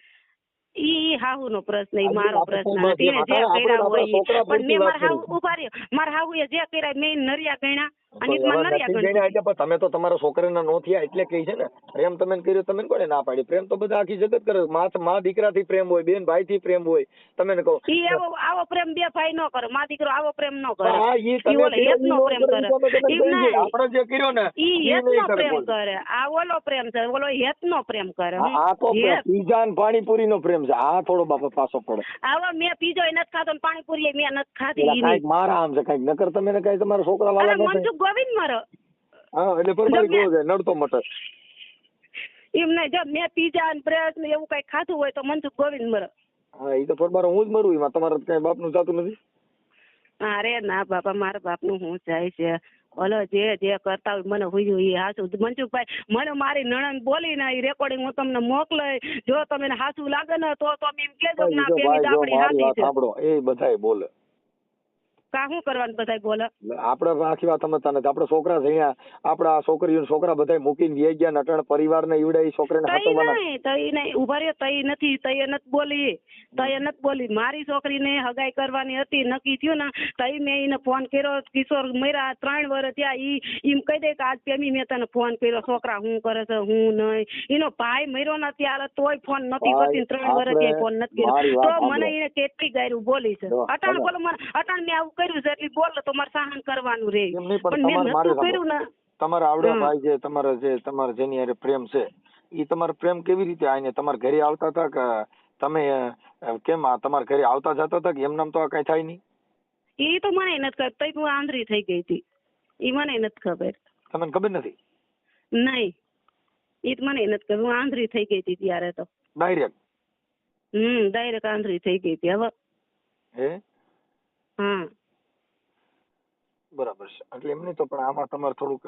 ઈ હાહુ નો પ્રશ્ન ઈ મારો પ્રશ્ન નથી. જે કર્યા હોય પણ મેં મારા હાહુ ઉભા રહ્યો. મારા હાહુ એ જે કર્યા મેં નરિયા ગણ્યા અને નરિયા ગણ્યા. એટલે તમે તો તમારા છોકરાના નો થયા એટલે કહી છે ને પ્રેમ તમે કર્યો તમે કોને ના પાડી? પ્રેમ તો બધા આખી જગત કરે. માં દીકરાથી પ્રેમ હોય, બેન ભાઈ થી પ્રેમ હોય. તમે કહો ઈ આવો પ્રેમ બે ભાઈ નો કરે, માં દીકરો આવો પ્રેમ નો કરે. હા ઈ તમે હેત નો પ્રેમ કરે. આપણે જે કર્યો ને ઈ હેત નો પ્રેમ કરે. આ ઓલો પ્રેમ છે, ઓલો હેત નો પ્રેમ કરે. આ તો પીઝા ને પાણીપુરી નો પ્રેમ છે. આ થોડો બાપા પાછો પડે. આવા મેં પીઝો નથી ખાતો ને પાણીપુરી મેં નથી ખાધી. મારા આમ છે કઈક નકર તમે કઈ તમારા છોકરા વાળા મનસુખ ગોવિંદ મારો. હા એટલે પરમારી ગયો છે નડતો મટર એમ નહીં. જો મેં પીઝા ને બ્રેડ ને એવું કઈ ખાધું હોય તો મનસુખ ગોવિંદ મરે. હા એ તો પરમારો હું જ મરું. એમાં તમારે કઈ બાપ નું જાતું નથી? અરે ના બાપા મારા બાપ નું હું જાય છે. ઓલો જે કરતા હોય મને હુયું એ હાસું. મનસુખભાઈ મને મારી નણંદ બોલી ને રેકોર્ડિંગ હું તમને મોકલાય. જો તમે હાસું લાગે ને તો તમે એમ કેજો ના પેલી આપણી હાથી છે. સાંભળો એ બધાય બોલે. કા શું કરવાનું બધા બોલે? આપડે આખી વાત સમજતા નથી. આપડે છોકરા છે અહીંયા આપડા છોકરીઓ છોકરા બધા મૂકીને વ્યાઈ ગયા નટણ પરિવાર ને ઈવડે છોકરાને તઈ નહીં ઉભા રહ્યો. તઈ નથી તઈ નથી બોલી. તઈ નથી બોલી. મારી છોકરીને હગાઈ કરવાની હતી નક્કી થયું ને તઈ મેં એને ફોન કર્યો. કિશોર મર્યા 3 વર્ષ થયા. ઈ એમ કહી દે કે આજ પેમી મેં તને ફોન કર્યો. છોકરા હું કરે છે હું નહીં. એનો ભાઈ મર્યો ને ત્યારે તોય ફોન નથી કરતી. 3 વર્ષ થયા ફોન નથી કર્યો. તો મને એને કેટલી ગાયરું બોલી છે. અટાણ બોલો મને અટાણ મેં આવું કર્યું છે એટલે બોલ તો મારે સહન કરવાનું રે. પણ મેં નતું કર્યું ને. તમારા આવડા ભાઈ છે તમારે જેની હારે પ્રેમ છે ઈ તમારો પ્રેમ કેવી રીતે આઈને તમારા ઘરે આવતા હતા કે તમે કેમ તમારા ઘરે આવતા જતા હતા કે એમ નામ તો આ કઈ થાય નહીં? ઈ તો મને નથી ખબર. તઈ હું આંધળી થઈ ગઈ હતી. ઈ મને નથી ખબર. તમને ખબર નથી? નહીં ઈ તો મને નથી ખબર. હું આંધળી થઈ ગઈ હતી ત્યારે તો ડાયરેક્ટ. ડાયરેક્ટ આંધળી થઈ ગઈ હતી. હવે હે હા બરાબર છે. એટલે એમ નહીં તો પણ આમાં તમારે થોડુંક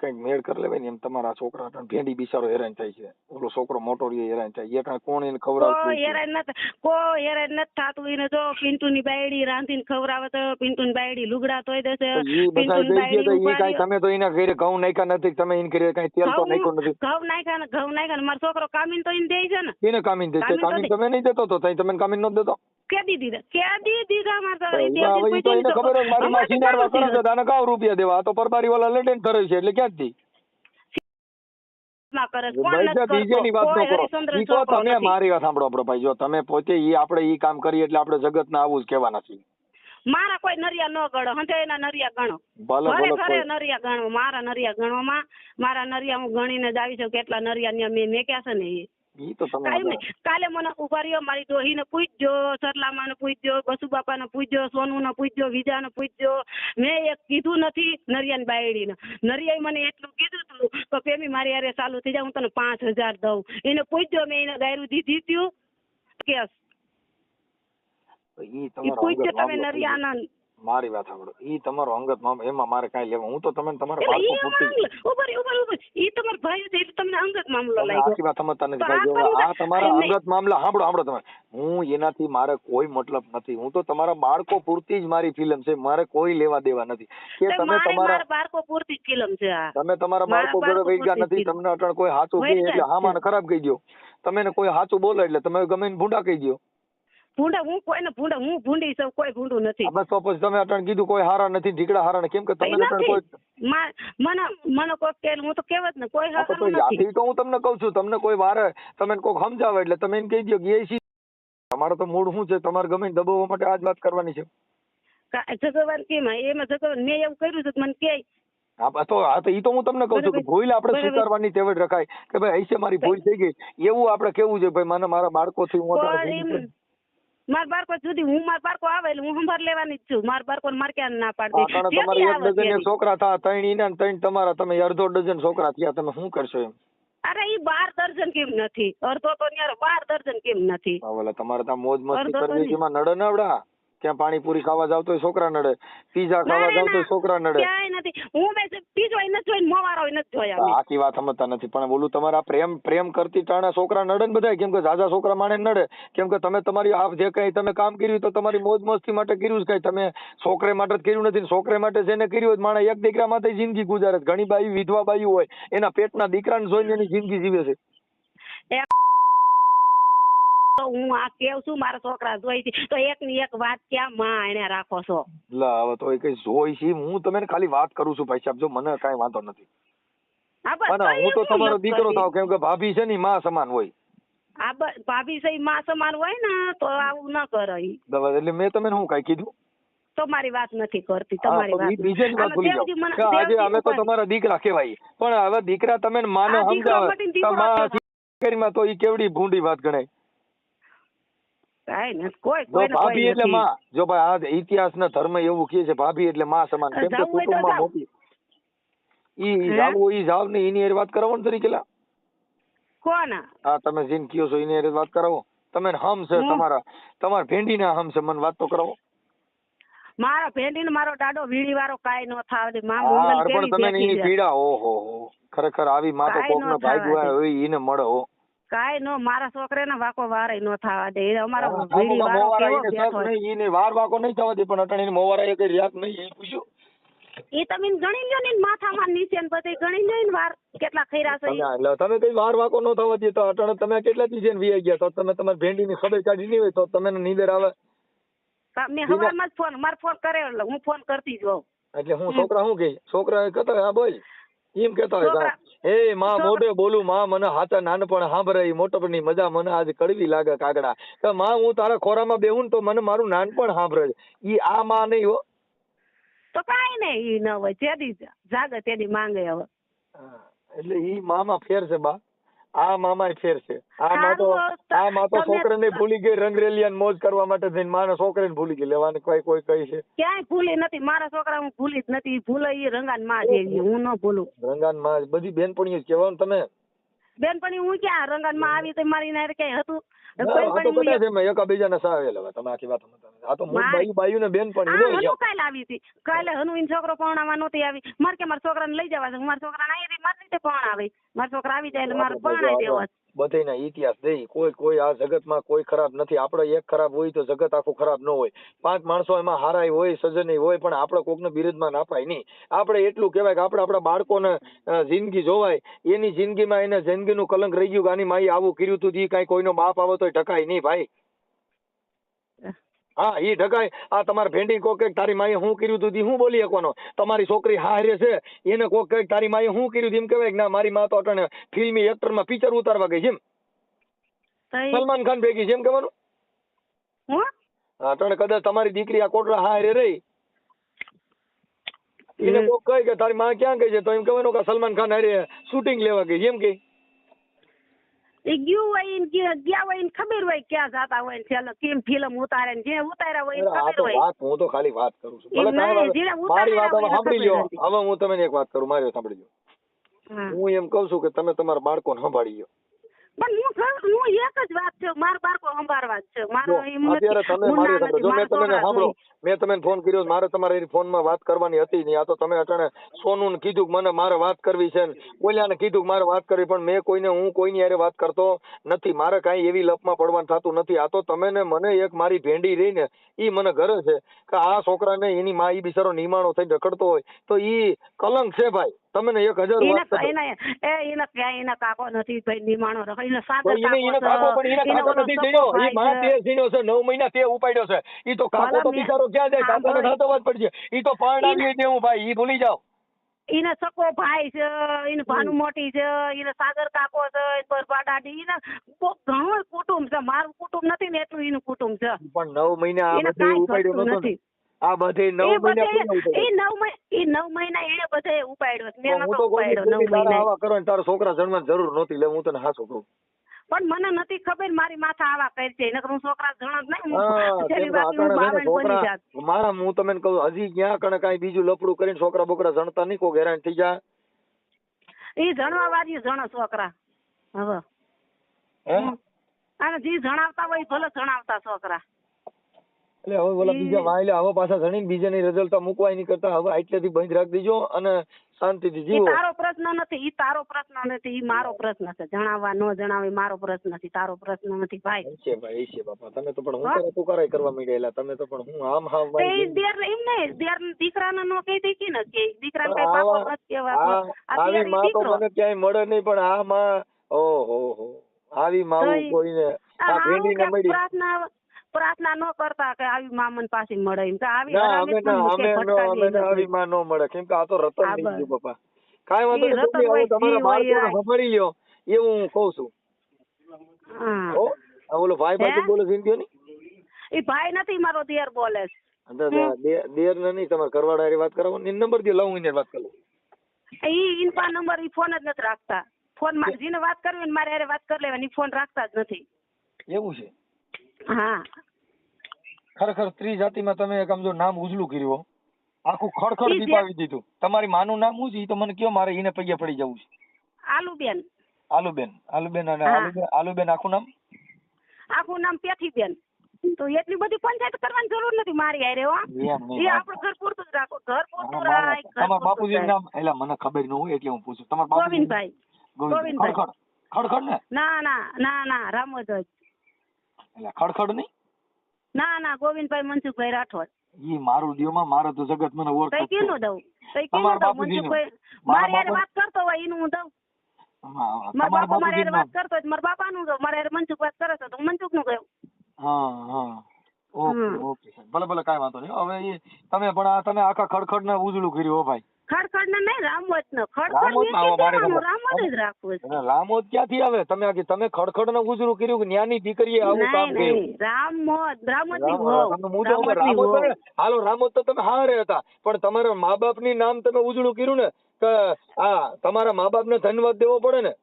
કઈક મેળ કરી લેવાય ને એમ. તમારા છોકરા ભેંડી બિચારો હેરાન થાય છે. ઓલો છોકરો મોટો રહ્યો હેરાન થાય. એ કોણ એને ખવડાવતું? હેરાન નથી થતું. એને જો પિન્ટુ ની બાયડી રાંધીને ખવડાવે તો પિન્ટુ ની બાયડી લુગડા ધોઈ દેશે. તમે તો એના ઘરે ઘઉં નાખ્યા નથી. તમે એને ઘરે કઈ તેલ તો નાખ્યું નથી. ઘઉં નાખ્યા મારો છોકરો કામીન તો એને દે છે ને. એને કામીન દે છે? કામીન તમે નહીં દેતો તો તમે કામીન નથી દેતો? કેદી દીધા મારા ખબર હોય મારી માં સિનારવા કરે છે તને કાવ રૂપિયા દેવા? તો પરબારી વાળા લડે ધરે છે એટલે ક્યાં જ બીજેની વાત ન કરો. ઈ તો તમે મારી વાત સાંભળો આપણો ભાઈ. જો તમે પોતે આપણે ઈ કામ કરીએ એટલે આપણે જગત ને આવું જ કહેવાના છીએ. મારા કોઈ નરિયા ન ગણો. હંતે એના નરિયા ગણો. ભલે નરિયા ગણો. મારા નરિયા ગણવામાં મારા નરિયા હું ગણીને જ આવી છું કેટલા નરિયા મેં મેક્યા છે ને એ. ઈ તો તમે કાંઈ નહીં. કાલે મને ઉભા રહ્યો, મારી ડોહીને પૂછજો, સરલામાને પૂછજો, બસુબાપાને પૂછજો, સોનુને પૂછજો, વિજાને પૂછજો. મેં એક કીધું નથી નરિયાની બાયડીને. નરિયાએ મને એટલું કીધું તું કે પેમી મારી હારે ચાલુ થઈ જાય, હું તને 5000 દઉં. એને પૂછજો, મેં એને ગાયરું દીધી ત્યું કેસ. ઈ ઈ તમારો પૂછજો અંગત તમે મામલો. નરિયાના. મારી વાત સાંભળો, ઈ તમારો અંગત મામલો, એમાં મારે કાંઈ લેવા. હું તો તમે તમારા એટલે બાળકો ઈ પૂરતી ઉભા ઈ તમારો ભાઈ છે એટલે તમને અંગત મામલો તમે લાગ્યો. આખી વાત સમજતા નથી તો ભાઈ. જો આ આ તમારા નહીં. અંગત મામલા સાંભળો તમે. હું એનાથી મારે કોઈ મતલબ નથી. હું તો તમારા બાળકો પૂરતી જ મારી ફિલ્મ છે, મારે કોઈ લેવા દેવા નથી. કે તમે તમારા મારા બાળકો પૂરતી ફિલ્મ છે આ. તમે તમારા મારા બાળકો જોડે બાળકો વહી ગયા પૂરતી નથી. ફિલ્મ. તમને અટણ કોઈ સાચું કહે વહી એટલે ગયા હામાને ખરાબ કહી દો. તમે ને કોઈ સાચું બોલે એટલે તમે ગમે ને ભૂંડા કહી દો. ભૂંડા હું કોઈને ભૂંડા હું ભૂંડી છું, કોઈ ભૂંડું નથી. બસ તો પછી તમે અટણ કીધું કોઈ હારા નથી, ઢીકડા હારા નથી. કેમ કે તમે અટણ નથી. કોઈ મને કોઈ કે હું તો કહેવત ને કોઈ હા, તો હારું યાથી નથી. તો હું તમને કઉ છું. તમને કોઈ વારે તમે કોઈક સમજાવે એટલે તમે એને કહી દો કે એ તમારો તો મૂળ શું છે, તમારે ગમે દબાવવા માટે આ જ વાત કરવાની છે. જગવાન કેમ એમાં જગવાન મેં એવું કર્યું છે મને કે હા તો ઈ તો હું તમને કઉ છું કે ભૂલ આપણે બરાબર. સ્વીકારવાની ટેવ રખાય કે ભાઈ હશે મારી ભૂલ થઈ ગઈ, એવું આપણે કેવું છે ભાઈ મને મારા બાળકોથી હું પણ મારા બાળકો સુધી હું મારા બાળકો આવે એટલે હું સંભાળ લેવાની જ છું. મારા બાળકો મારે ક્યાં ના પાડી તમારે એક ડઝન એક છોકરા થયા, 3 ઈના ને 3 તમારા, તમે અડધો ડઝન છોકરા થયા, તમે શું કરશો એમ? અરે ઈ 12 દર્જન કેમ નથી? અડધો તો ન્યારે 12 દર્જન કેમ નથી? ઓલા તમારે ત્યાં મોજ મસ્તી અડધો તો કરવી છે, એમાં નડે નવડા. ક્યાં પાણીપુરી ખાવા જાવ તો છોકરા નડે, પીઝા ખાવા જાવ તો છોકરા નડે. ક્યાંય નથી. હું મેં પીજો નથી જોઈને મોવારો નથી જોયા મેં. આખી વાત સમજતા નથી. પણ બોલું તમારા પ્રેમ કરતી ટાણા છોકરા નડે ને બધા. કેમ કે ઝાઝા છોકરા માણે નડે. કેમ કે તમે તમારી આ જે કઈ તમે કામ કર્યું તો તમારી મોજ મસ્તી માટે કર્યું છે. કઈ તમે છોકરે માટે જ કર્યું નથી. છોકરે માટે જેને કર્યું હોય માણે એક દીકરા માટે જિંદગી ગુજારે. ઘણી બાઈ વિધવા બાઈ હોય એના પેટના દીકરાને જોઈને એની જિંદગી જીવે છે. તો હું આ કેવું છું મારા છોકરા જોઈ છે તો એક ની એક વાત ક્યાં માં એને રાખો છો? લા હવે તો એ કઈ જોઈ છે. હું તમને ખાલી વાત કરું છું ભાઈ સાહેબ. જો મને કઈ વાંધો નથી. હા બસ અને હું તો એમ તમારો નથી દીકરો કરવી. થાવ. કેમ કે ભાભી છે ને માં સમાન હોય. આ ભાભી સહી માં સમાન હોય ને તો આવું ન કરે ઈ. એટલે મેં તમને શું કઈ કીધું? તમારી વાત નથી કરતી. હા, તમારી તો વાત ઈ બીજાની વાત ભૂલી જાઓ. કે આજે અમે તો તમારા દીકરા કહેવાય. પણ હવે દીકરા તમે માને આ દીકરો સમજાવે મટીને તો દીકરો માં કહેવાય. કરીમાં તો ઈ કેવડી ભૂંડી વાત ગણાય. કાંઈ નથી. કોઈ જો કોઈને ભાભી કોઈ એટલે નથી. માં. જો ભાઈ આ ઇતિહાસના ધર્મ એવું કહે છે ભાભી એટલે માં સમાન. કેમ કે જાવું હોય તો કુટુંબમાં જાવ. મોટી ઈ જાવું ઈ જાવ ને એની હારે વાત કરાવો ને તરીકે લા. કોણ? હા તમે જીન કયો છો એની હારે વાત કરાવો. તમે હમ છે તમારા ભેંડીના હમ છે. મને વાત તો કરાવો. મારા ભેંડીને મારો દાડો વીડી વાળો કાંઈ ન થાવ. માં હા મંગલ પણ કેવી તમે બેઠી એની છે. પીડા ઓહો ખરેખર આવી માં તો કાંઈ કોકનો ન થવા ભાગ્ય દે. હોય એને મળે હો. કાંઈ નો મારા છોકરાને વાકો વારે ન થવા દે. એ અમારો હા, વીડી વાળો મોવારા કેવો એને બેઠો શક છે. નહીં, એને વાર વાકો નહીં થવા દે. પણ અટાણે એને મોવારા એ કઈ રિયાક નહીં એ પૂછ્યું. એ તમે ગણી લ્યો ને માથામાં નીચે ને બધે ગણી લ્યો ને વાર કેટલા ખૈરા છે ઈ. એટલે તમે કઈ વાર વાકો ન થવા દે તો અટાણે તમે કેટલા દી જઈને વી ગયા તો તમે તમારી ભેંડીની ખબર કાઢી નહીં હોય તો તમે નીંદર આવે. મેં હવારમાં જ મારે ફોન કરે એટલે હું ફોન કરતી જ હોઉં. એટલે હું છોકરા શું કહે? છોકરા કહેતા હા બોલ એમ કેતા હોય છોકરા- એ માં મોઢે બોલું માં મને હાચા નાનપણ સાંભળે મોટપણની મજા મને આજ કડવી લાગે કાગડા. કે માં હું તારા ખોરામાં બેહું તો મને મારું નાનપણ સાંભળે. ઈ આ માં નહીં હો. તો કાંઈ નહીં ઈ ન હોય. તેદી જાગે તેદી માંગે હવે. એટલે ઈ મામા ફેર છે બા. આ મામા ફેર છે. આ માં તો તમે- છોકરાને ભૂલી ગઈ રંગરેલિયા મોજ કરવા માટે થઈને માને છોકરાને ભૂલી ગઈ લેવાને કોઈ કહી છે. ક્યાંય ભૂલી નથી. મારા છોકરા હું ભૂલી જ નથી. ભૂલે ઈ રંગાન માં જેવી. હું ન ભૂલું. રંગાન માં બધી બેનપણીઓ જ કહેવાનું તમે. બેનપણી હું ક્યાં રંગાન માં આવી તો મારી નારે ક્યાંય હતું? આ તો કદાચ એમાં એકાબીજાને સાવેલ હવે તમે આખી વાત સમજતા નથી. આ તો મૂળ બાયું ને બેનપણી હોય. હનુ કાલે આવી હતી. કાલે હનુ ઈન છોકરો પરણાવા નહોતી આવી. મારે કે મારા છોકરાને લઈ જવા છે. હું મારા છોકરાને અહીંથી મારી રીતે પરણાવે. મારા છોકરા આવી જાય એટલે મારે પરણાઈ દેવા છે. બધાયના ઇતિહાસ દઈ કોઈ આ જગતમાં કોઈ ખરાબ નથી. આપણે એક ખરાબ હોય તો જગત આખું ખરાબ ન હોય. 5 માણસો એમાં હારાય હોય સજ્જન હોય પણ આપણે કોકને બિરુદમાં નાપાય નહીં. આપણે એટલું કહેવાય કે આપણે આપણા બાળકોને જિંદગી જોવાય. એની જિંદગીમાં એને જિંદગીનું કલંક રહી ગયું કે આની માઈ આવું કર્યું તું ઈ કાંઈ કોઈનો બાપ આવે તો ઢકાય નહીં ભાઈ. હા ઈ ઢકાય. આ તમારે ભેંડી કોક કઈક તારી માએ શું કર્યું તું હું બોલી શકવાનો? તમારી છોકરી હારે છે એને કોક કઈક તારી માએ શું કર્યું એમ કહેવાય કે ના મારી માં તો અટાણે ફિલ્મી એક્ટરમાં પિક્ચર ઉતારવા ગઈ છે એમ. સલમાન ખાન ભેગી છે એમ કહેવાનું. અટાણે કદાચ તમારી દીકરી આ કોટડા હારે રહી એને કોક કહે કે તારી માં ક્યાં ગઈ છે તો એમ કહેવાનું કે સલમાન ખાન હારે શૂટિંગ લેવા ગઈ એમ કે. એ ગયું હોય ને ગયા હોય ને ખબર હોય ક્યાં જાતા હોય ને છેલ્લે કેમ ફિલ્મ ઉતારે ને જે ઉતાર્યા હોય અરે આ ખબર તો હોય. વાત હું તો ખાલી વાત કરું છું. ભલે એમ કાંઈ નહીં, વાંધો જેને નહીં. મારી વાત ઉતાર્યા હવે હોય સાંભળી એને લ્યો. ખબર હવે હું તમને એક વાત કરું, મારી વાત સાંભળી લ્યો. હા. હું એમ કહું છું કે તમે તમારા બાળકોને સંભાળી લ્યો. પણ હું એક જ વાત છે, મારા બાળકો સંભાળવા જ છે. મારો એમ નથી, અત્યારે તમે હું મારી ના સાંભળો. નથી, જો મેં મારા તમને છોકરા સાંભળો, જોઈ. મેં તમને ફોન કર્યો, મારે તમારા ફોનમાં વાત કરવાની હતી નહીં. આ તો તમે અટાણે સોનુને કીધું કે મને મારે વાત કરવી છે ને ઓલાને કીધું કે મારે વાત કરવી, પણ મેં હું કોઈની હારે વાત કરતો નથી. મારે કાંઈ એવી લપમાં પડવાનું થતું નથી. આ તો તમે ને મને એક મારી ભેંડી રહી ને ઈ મને ઘરે છે કે આ છોકરાને એની માં ઈ બિચારો નિમાણો થઈને રખડતો હોય તો ઈ કલંક છે ભાઈ. તમે ને 1000 વાત કરો. એના કાકો નથી ભાઈ, નિમાણો રખે. એને તો સાગર એને કાકો પણ એને કાકો નથી ઝીણ્યો. ઈ માં તે ઝીણ્યો છે, 9 મહિના તે ઉપાડ્યો છે. ઈ તો કાકો તો બિચારો ક્યાં જાય? કાકોને થતો વાત પડશે. ઈ તો પરણાવી દેવું ભાઈ, ઈ ભૂલી જાઓ. એને સકો ભાઈ છે, એને ભાનુ મોટી છે, એને સાગર કાકો છે, પરબા દાદી, એને ઘણું કુટુંબ છે. મારું કુટુંબ નથી ને એટલું એનું કુટુંબ છે. પણ 9 મહિના આ એને બધે કાંઈ ઉપાડ્યો ઘટતું નતો ને. નથી. આ બધે 9 મહિના કેમ ઉપાડ્યો? એ 9 મહિના એને બધે ઉપાડ્યો છે. મેં હું નતો તો કોઈ ઉપાડ્યો 9 તારા મહિના. આવા કરો ને તારા છોકરા જન્મવાની જરૂર નહોતી. લે હું તને હાચું કહું. પણ મને નથી ખબર મારી માથા આવા કરી છે. નકર હું છોકરા જણ જ નહીં. હા, હું છેલ્લી કેમ વાત હું અટાણે છે ને બાવન બની છોકરા જાત. મારા હું તમને કહું હજી ક્યાં કણે કાંઈ બીજું લફડું કરીને છોકરા બોકરા જણતા નહીં, કોઈ હેરાન થઈ જાય. એ જણવા વાળી જણો છોકરા હવે. હે અને જે જણાવતા હોય ભલે જણાવતા છોકરા. એટલે હવે ઓલા બીજા વાયલે હવે પાછા જણીને બીજાની રજલતા મૂકવાય નહીં કરતા. હવે આટલેથી બંધ રાખી દેજો અને શાંતિથી એ જીવો. તારો પ્રશ્ન નથી, ઈ તારો પ્રશ્ન નથી, ઈ મારો પ્રશ્ન છે. જણાવવા ન જણાવે મારો પ્રશ્ન નથી, તારો પ્રશ્ન નથી ભાઈ. છે ભાઈ, છે બાપા. તમે તો પણ હું કરે તુકારાય કરવા માંડ્યા. તમે તો પણ હું આમ હાવ તો એ વાઈ દેર એમ નહીં, દેર દીકરાને નો કહી દેખી ને કે દીકરાને કઈ પણ પાપો આવા- નથી કહેવાતો. આવી અત્યારે માં તો દીકરો મને ક્યાંય મળે નહીં. પણ આ માં ઓહો આવી માવું કોઈને આ ભેંડીને મળી. પ્રાર્થના ન કરતા કે આવી મામન પાસે મળે એમ કે આવી ના હરામી અમે પણ મુકે ભટકાવી અમે આવી માં ન મળે. કેમ કે આ તો રતન હા, થઈ બસ. ગયું બાપા. કાંઈ વાંધો ઈ નહીં. રતન તમે હોય, હવે તમારા જી હોય, બાળકોને સંભાળી લ્યો એવું હું કહું છું. હા. હો આ ઓલો ભાઈ બાજુ હે? બોલે છે એમ કહ્યો ને. ઈ ભાઈ નથી, મારો દિયર બોલે છે. દેર ને નહીં તમારે ઘરવાળા હારે વાત કરાવો ને નંબર દે લઉં એને વાત કરું. ઈ ઇનપા નંબર ઈ ફોન જ નથી રાખતા. ફોન માં જેને વાત કરવી હોય ને મારે હારે વાત કરી લેવાની, ફોન રાખતા જ નથી. એવું છે. હા. ખરેખર સ્ત્રી જાતિમાં તમે એક આમ જો નામ ઉજળું કર્યું હો. આખું ખડખડ દીપાવી દીધું. તમારી માનું નામ શું છે ઈ તો મને કયો, મારે એને પગે પડી જવું છે. આલુબેન. આલુબેન અને હા. આલુબેન આખું નામ? આખું નામ પેથીબેન. તો એટલી બધી પંચાયત કરવાની જરૂર નથી મારી હારે હો. એમ નહીં. એ આપણું ઘર પૂરતું જ રાખો, ઘર પૂરતું મારા- રાખ, ઘર તમારા પૂરતું બાપુજીનું જ નામ એટલે મને ખબર ન હોય એટલે હું પૂછું. તમારા બાપુજી ગોવિંદભાઈ. ગોવિંદભાઈ. ખડખડ ને? ના રામોદ જ. એટલે ખડખડ નહીં? ના ગોવિંદભાઈ મનસુખભાઈ રાઠોડ. ઈ મારું દિયોમાં મારે તો જગત મને કઈ ઓળખે છે. કીનું દઉં, કઈ તમારા કીનું દઉં. બાપુજીનું. મનસુખભાઈ મારા મારી હારે બાપુ- વાત કરતો હોય એનું હું દઉં. હા, મારા તમારા બાપા મારી હારે બાપુજીનું વાત નામ? કરતો હોય તો મારા બાપાનું દઉં. મારી હારે મનસુખ વાત કરે છે તો હું મનસુખનું કહું. હા ઓકે હમ. ઓકે સાહેબ. ભલે કાંઈ વાંધો નહીં. હવે એ તમે પણ આ તમે આખા ખડખડ ને ઉજળું કર્યું હો ભાઈ. ખડખડ ને નહીં, રામવત ને. રામોદ ના આવો મારે ખડખડ ખબર. રામવત જ રાખવું છે. અને રામોદ ક્યાંથી આવે? તમે ખડખડ ને ઉજળું કર્યું કે ન્યાની દીકરીએ આવું કામ કર્યું? નહીં રામવત ની વહુ. તમે હું તો હવે રામવતની રામોદ વહુ. ને હાલો રામોદ તો તમે હારે હતા પણ તમારા મા બાપ ની નામ તમે ઉજળું કર્યું ને કે આ તમારા મા બાપ ને ધન્યવાદ દેવો પડે ને.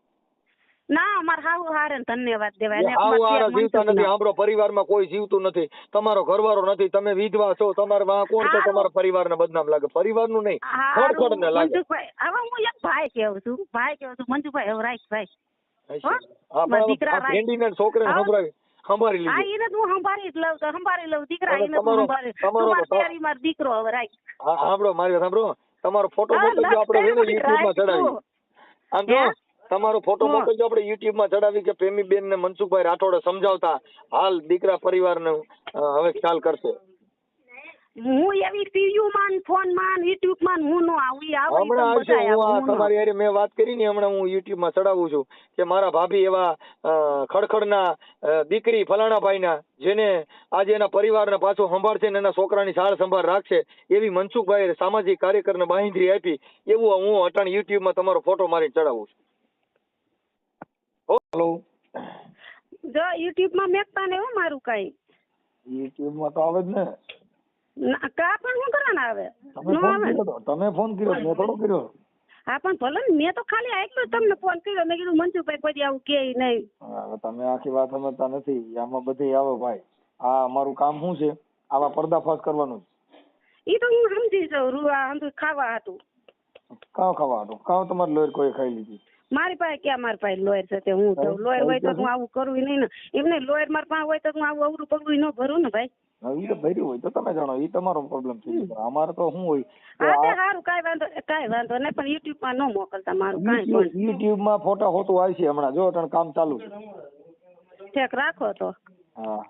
ના અમારા હાહુ હારે ને ધન્યવાદ દેવાય. એ ને હાવ અમારા હારા ત્યાં જીવતા નથી. મનસુખના. આપણો પરિવારમાં કોઈ જીવતું નથી. તમારો ઘરવાળો નથી. તમે વિધવા છો. તમારે વાં કોણ છે? હારું. તમારા પરિવારને બદનામ લાગે. પરિવારનું નહીં, હારું, ખડખડ ને લાગે. મનસુખભાઈ, હવે હું એક ભાઈ કેવું છું. મનસુખભાઈ હવે રાખ ભાઈ. હા, મારા પણ દીકરા આ ભેંડીને ને છોકરાને હા. સંભાળી હા લીધું. એને તો હું સંભાળી લઉં દીકરા. હવે એને તો તમારો- સંભાળી. તમારો તું મારી તો- પ્યારી મારો દીકરો હવે રાખ. હા, સાંભળો મારી વાત સાંભળો. તમારો ફોટો હા, મોકલજો, આપણે છે ને લક્ષ યુટ્યુબમાં ચડાવી. રાખ આમ જો હે? તમારો ફોટો હા. મોકલજો, આપણે યુટ્યુબમાં ચડાવી કે પ્રેમીબેન ને મનસુખભાઈ રાઠોડે સમજાવતા હાલ દીકરા પરિવારને હવે ખ્યાલ કરશે. હું એવી ટીવી માં ફોન માં યુટ્યુબ માં હું નો આવું. ઈ આવે ઈ હમણાં તો આવશે. બધાય હું આ આવે, હું નો. તમારી હારે મેં વાત કરી ને હમણાં હું યુટ્યુબમાં ચડાવું છું કે મારા ભાભી એવા ખડખડના દીકરી ફલાણાભાઈના જેને આજે એના પરિવારને પાછું સંભાળશે ને એના છોકરાની સાળ સંભાળ રાખશે એવી મનસુખભાઈ સામાજિક કાર્યકરને બાંહેધરી આપી. એવું હું અટાણ યુટ્યુબમાં તમારો ફોટો મારીને ચડાવું છું. હેલો, જો યુટ્યુબ માં મેકતા ને એવું મારું કઈ યુટ્યુબમાં તો આવે જ ને. કા પણ શું કરવાના આવે? તમે નો ફોન આવે ને. કર્યો તો, તમે ફોન કર્યો, મેં થોડો કર્યો. હા પણ ભલે ને મેં તો ખાલી આટલું જ તમને ફોન કર્યો મેં કીધું મંજુભાઈ કોઈ દી આવું કે નહીં. હવે તમે આખી વાત સમજતા નથી આમાં બધી આવે ભાઈ. આ અમારું કામ શું છે આવા પર્દાફાશ કરવાનું ઈ તો હું સમજી જાઉં રૂવા સમજુ ખાવા હતું કાં ખાવા હતું કાં તમારે લોહી કોઈ ખાઈ લીધી મારી પાસે ક્યાં મારી પાસે લોયર છે તે હું જાઉં લોયર હોય તો હું આવું કરવું નહીં ને એમને લોયર મારી પાસે હોય તો હું આવું અવરું પગલું ન ભરું ને ભાઈ. હવે ઈ તો ભર્યું હોય તો તમે જાણો ઈ તમારો પ્રોબ્લેમ છે અમારે તો શું હોય હા તે સારું કાંઈ વાંધો નહીં પણ યુટ્યુબ માં ન મોકલતા મારું કાંઈ પણ યુટ્યુબ માં ફોટા હોતું આવશે હમણાં જો કામ ચાલુ છે ઠેક રાખો તો. હા.